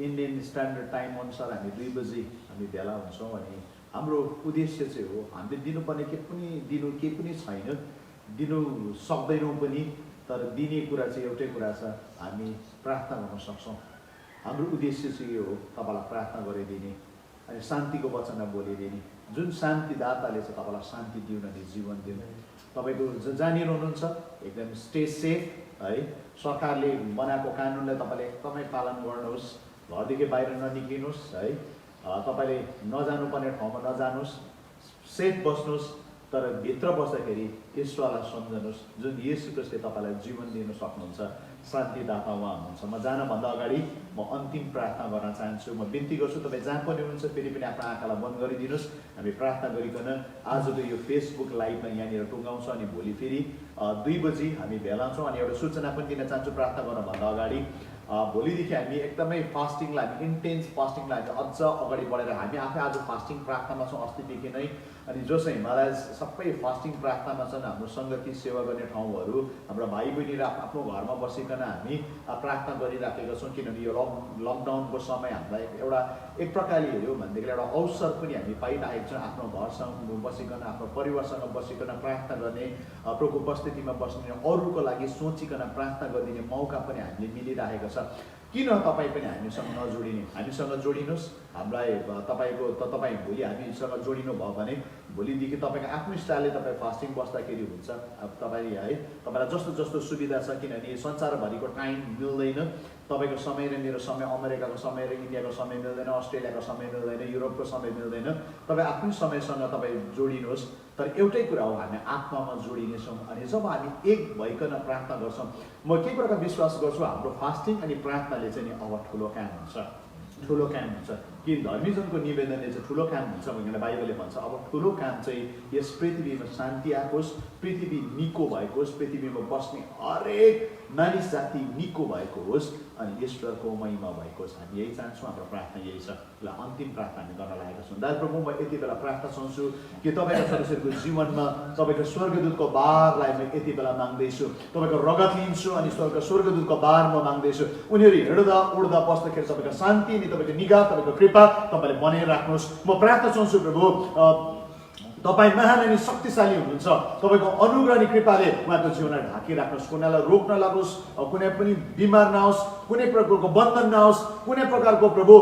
इन्डियन स्ट्यान्डर्ड टाइम अनुसार हामी 2 बजी हामी भेला हुन्छौँ अनि हाम्रो उद्देश्य चाहिँ हो हामीले दिनुपर्ने केही पनि छैन दिनु सक्दैनौँ पनि तर दिने कुरा चाहिँ एउटै कुरा छ हामी प्रार्थना गर्न सक्छौँ हाम्रो उद्देश्य चाहिँ यो हो तपाईँलाई प्रार्थना गरिदिने अनि शान्तिको वचनलाई बोलिदिने जुन शान्तिदाताले चाहिँ तपाईँलाई शान्ति दिउन अनि जीवन दिउन तपाईँको जहाँनिर हुनुहुन्छ एकदम स्टे सेफ है सरकारले बनाएको कानुनलाई तपाईँले एकदमै पालन गर्नुहोस् घरदेखि बाहिर ननिक्लिनुहोस् है तपाईँले नजानुपर्ने ठाउँमा नजानुहोस् सेफ बस्नुहोस् तर भित्र बस्दाखेरि ईश्वरलाई सम्झनुहोस् जुन येशू ख्रीष्टले तपाईँलाई जीवन दिन सक्नुहुन्छ शान्तिदाता उहाँ हुनुहुन्छ म जानभन्दा अगाडि म अन्तिम प्रार्थना गर्न चाहन्छु म बिन्ती गर्छु तपाईँ जहाँ पनि हुनुहुन्छ फेरि पनि आफ्नो आँखालाई बन्द गरिदिनुहोस् हामी प्रार्थना गरिकन आजको यो फेसबुक लाइभमा यहाँनिर टुङ्गाउँछौँ अनि भोलि फेरि 2 बजी हामी भेला हुन्छौँ अनि एउटा सूचना पनि दिन चाहन्छु प्रार्थना गर्नुभन्दा अगाडि भोलिदेखि हामी एकदमै फास्टिङलाई हामी इन्टेन्स फास्टिङलाई हामी अझ अगाडि बढेर हामी आफै आज फास्टिङ प्रार्थनामा छौँ अस्तिदेखि नै अनि जो चाहिँ हिमालय सबै फास्टिङ प्रार्थनामा छन् हाम्रो सङ्गति सेवा गर्ने ठाउँहरू हाम्रो भाइ बहिनी आफ्नो घरमा बसिकन हामी प्रार्थना गरिराखेका छौँ किनभने यो लकडाउनको समय हामीलाई एउटा एक प्रकारले हेऱ्यो भनेदेखि एउटा अवसर पनि हामी पाइरहेको छौँ आफ्नो घरसँग बसिकन आफ्नो परिवारसँग बसिकन प्रार्थना गर्ने प्रभुको उपस्थितिमा बस्ने अरूको लागि सोचिकन प्रार्थना गरिदिने मौका पनि हामीले मिलिरहेको छ किन तपाईँ पनि हामीसँग नजोडिने हामीसँग जोडिनुहोस् हामीलाई तपाईँ भोलि हामीसँग जोडिनु भयो भने भोलिदेखि तपाईँको आफ्नो स्टाइलले तपाईँ फास्टिङ बस्दाखेरि हुन्छ अब तपाईँ है तपाईँलाई जस्तो जस्तो सुविधा छ किनभने संसारभरिको टाइम मिल्दैन तपाईँको समय र मेरो समय अमेरिकाको समय र इन्डियाको समय मिल्दैन अस्ट्रेलियाको समय मिल्दैन युरोपको समय मिल्दैन तपाईँ आफ्नै समयसँग तपाईँ जोडिनुहोस् तर एउटै कुरा हो हामी आत्मामा जोडिनेछौँ अनि जब हामी एक भइकन प्रार्थना गर्छौँ म के कुराको विश्वास गर्छु हाम्रो फास्टिङ अनि प्रार्थनाले चाहिँ नि अब ठुलो काम हुन्छ ठुलो काम हुन्छ कि धर्मीजनको निवेदनले चाहिँ ठुलो काम हुन्छ भनेर बाइबलले भन्छ अब ठुलो काम चाहिँ यस पृथ्वीमा शान्ति आएकोस् पृथ्वी निको भएको होस् पृथ्वीमा बस्ने हरेक मानिस जाति निको भएको होस् अनि ईश्वरको महिमा भएको होस् हामी यही चाहन्छौँ हाम्रो प्रार्थना यही छ ल अन्तिम प्रार्थना हामी गर्न लागेका छौँ दाजु प्रभु म यति बेला प्रार्थना चाहन्छु कि तपाईँको सदस्यहरूको जीवनमा तपाईँको स्वर्गदूतको बारलाई म यति बेला माग्दैछु तपाईँको रगत लिन्छु अनि स्वर्गदूतको बार म माग्दैछु उनीहरू हिँड्दा उड्दा बस्दाखेरि तपाईँको शान्ति अनि तपाईँको निगाह तपाईँको कृपा तपाईँले बनाएर राख्नुहोस् म प्रार्थना चाहन्छु प्रभु तपाईँ महान अनि शक्तिशाली हुनुहुन्छ तपाईँको अनुग्रह अनि कृपाले उहाँको जीवनलाई ढाकिराख्नुहोस् कुनैलाई रोग नलागोस् कुनै पनि बिमार नहोस् कुनै प्रकारको बन्धन नहोस् कुनै प्रकारको प्रभु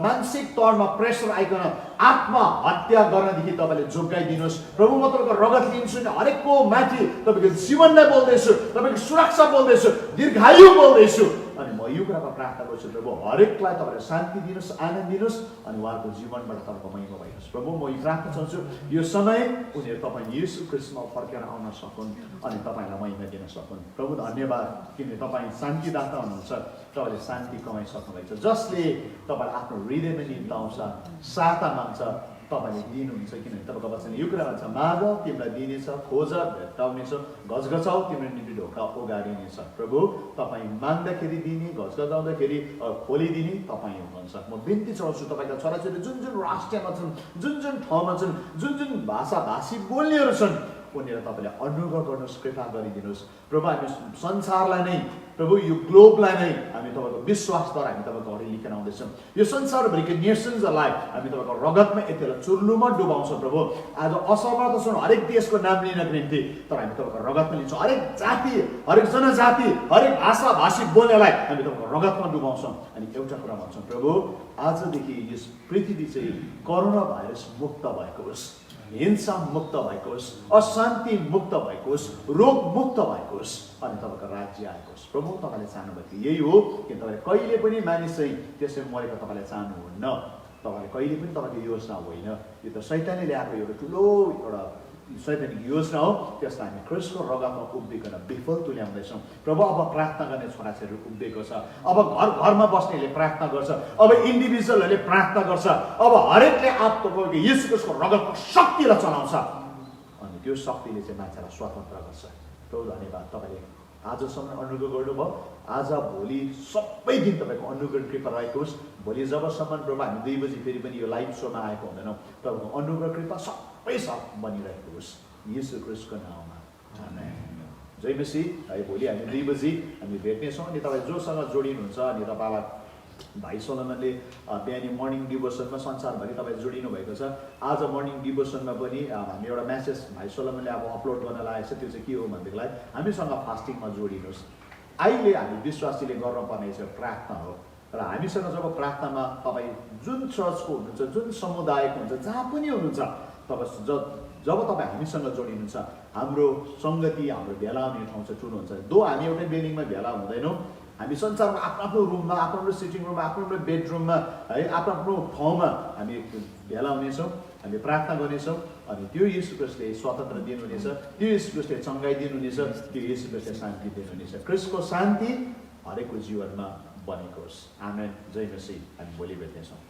मानसिक तौरमा प्रेसर आइकन आत्महत्या गर्नदेखि तपाईँले जोगाइदिनुहोस् प्रभु म तपाईँको रगत लिन्छु नि हरेकको माथि तपाईँको जीवनलाई बोल्दैछु तपाईँको सुरक्षा बोल्दैछु दीर्घायु बोल्दैछु अनि म यो कुरामा प्रार्थना गर्छु प्रभु हरेकलाई तपाईँले शान्ति दिनुहोस् आनन्द दिनुहोस् अनि उहाँको जीवनबाट तपाईँको महिमा भइनुहोस् प्रभु म यो प्रार्थना चाहन्छु यो समय उनीहरू तपाईँ यीशु ख्रीष्टमा फर्केर आउन सकुन् अनि तपाईँलाई महिमा दिन सकुन् प्रभु धन्यवाद किनभने तपाईँ शान्तिदाता हुनुहुन्छ तपाईँले शान्ति कमाइसक्नु भएको छ जसले तपाईँलाई आफ्नो हृदयमा निम्ताउँछ सहायता माग्छ तपाईँले दिनुहुन्छ किनभने तपाईँको वचन यो कुरा भन्छ माग तिमीलाई दिनेछ खोज भेट्टाउनेछ घचघचाउ तिम्रो निम्ति ढोका उगाडिनेछ प्रभु तपाईँ माग्दाखेरि दिने घचघचाउँदाखेरि खोलिदिने तपाईँ हुनुहुन्छ म बिन्ती चढाउँछु तपाईँका छोराछोरी जुन जुन राष्ट्रमा छन् जुन जुन ठाउँमा छन् जुन जुन भाषी बोल्नेहरू छन् उनीहरूलाई तपाईँले अनुग्रह गर्नुहोस् कृपा गरिदिनुहोस् प्रभु हामी संसारलाई नै प्रभु यो ग्लोबलाई नै हामी तपाईँको विश्वासद्वारा हामी तपाईँको अगाडि लिएर आउँदैछौँ यो संसारभरिको नेसन्सहरूलाई हामी तपाईँको रगतमा यतिलाई चुर्लुमा डुबाउँछौँ प्रभु आज असमर्थ छौँ हरेक देशको नाम लिनको निम्ति तर हामी तपाईँको रगतमा लिन्छौँ हरेक जाति हरेक जनजाति हरेक भाषी बोल्नेलाई हामी तपाईँको रगतमा डुबाउँछौँ अनि एउटा कुरा भन्छौँ प्रभु आजदेखि यस पृथ्वी चाहिँ कोरोना भाइरस मुक्त भएको होस् हिंसा मुक्त भएको होस् अशान्ति मुक्त भएको होस् रोग मुक्त भएको होस् अनि तपाईँको राज्य आएको होस् प्रभु तपाईँले चाहनुभएको यही हो कि तपाईँले कहिले पनि मानिस चाहिँ त्यसै मरेको तपाईँले चाहनुहुन्न तपाईँले कहिले पनि तपाईँको योजना होइन यो त शैतानले ल्याएको एउटा ठुलो एउटा शैतानिक योजना हो त्यसलाई हामी ख्रिस्टको रगतमा उभिकन विफल तुल्याउँदैछौँ प्रभु अब प्रार्थना गर्ने छोराछोरीहरू उभिएको छ अब घर घरमा बस्नेहरूले प्रार्थना गर्छ अब इन्डिभिजुअलहरूले प्रार्थना गर्छ अब हरेकले आफ्नो यीशु ख्रिस्टको रगतको शक्तिलाई चलाउँछ अनि त्यो शक्तिले चाहिँ मान्छेलाई स्वतन्त्र गर्छ प्रभु धन्यवाद तपाईँले आजसम्म अनुग्रह गर्नुभयो आज भोलि सबै दिन तपाईँको अनुग्रह कृपा रहेको होस् भोलि जबसम्म प्रभु हामी 2 बजी फेरि पनि यो लाइभ सोमा आएको हुँदैनौँ तपाईँको अनुग्रह कृपा सबै साथ बनिरहेको होस् यीशु ख्रिस्टको नाममा आमेन जय मसीह है भोलि हामी 2 बजी हामी भेट्नेछौँ अनि तपाईँ जोसँग जोडिनुहुन्छ अनि तपाईँलाई भाइ सोलोमनले बिहानी मर्निङ डिभोसनमा संसारभरि तपाईँ जोडिनु भएको छ आज मर्निङ डिभोसनमा पनि हामी एउटा म्यासेज भाइ सोलोमनले अब अपलोड गर्न लागेको छ त्यो चाहिँ के हो भनेदेखिलाई हामीसँग फास्टिङमा जोडिनुहोस् अहिले हामी विश्वासीले गर्नुपर्ने चाहिँ प्रार्थना हो र हामीसँग जब प्रार्थनामा तपाईँ जुन चर्चको हुनुहुन्छ जुन समुदायको हुन्छ जहाँ पनि हुनुहुन्छ तपाईँ जब तपाईँ हामीसँग जोडिनुहुन्छ हाम्रो सङ्गति हाम्रो भेला हुने ठाउँ चाहिँ ठुलो हुन्छ दो हामी एउटै बिल्डिङमा भेला हुँदैनौँ हामी संसारमा आफ्नो रुममा आफ्नो सिटिङ रुममा आफ्नो बेडरुममा है आफ्नो ठाउँमा हामी भेला हुनेछौँ हामी प्रार्थना गर्नेछौँ अनि त्यो यीशु ख्रिस्टले स्वतन्त्र दिनुहुनेछ त्यो यीशु ख्रिस्टले चङ्गाइ दिनुहुनेछ त्यो यीशु ख्रिस्टले शान्ति दिनुहुनेछ ख्रिस्टको शान्ति हरेकको जीवनमा बनेको होस् आमेन जय मसीह हामी भोलि भेट्नेछौँ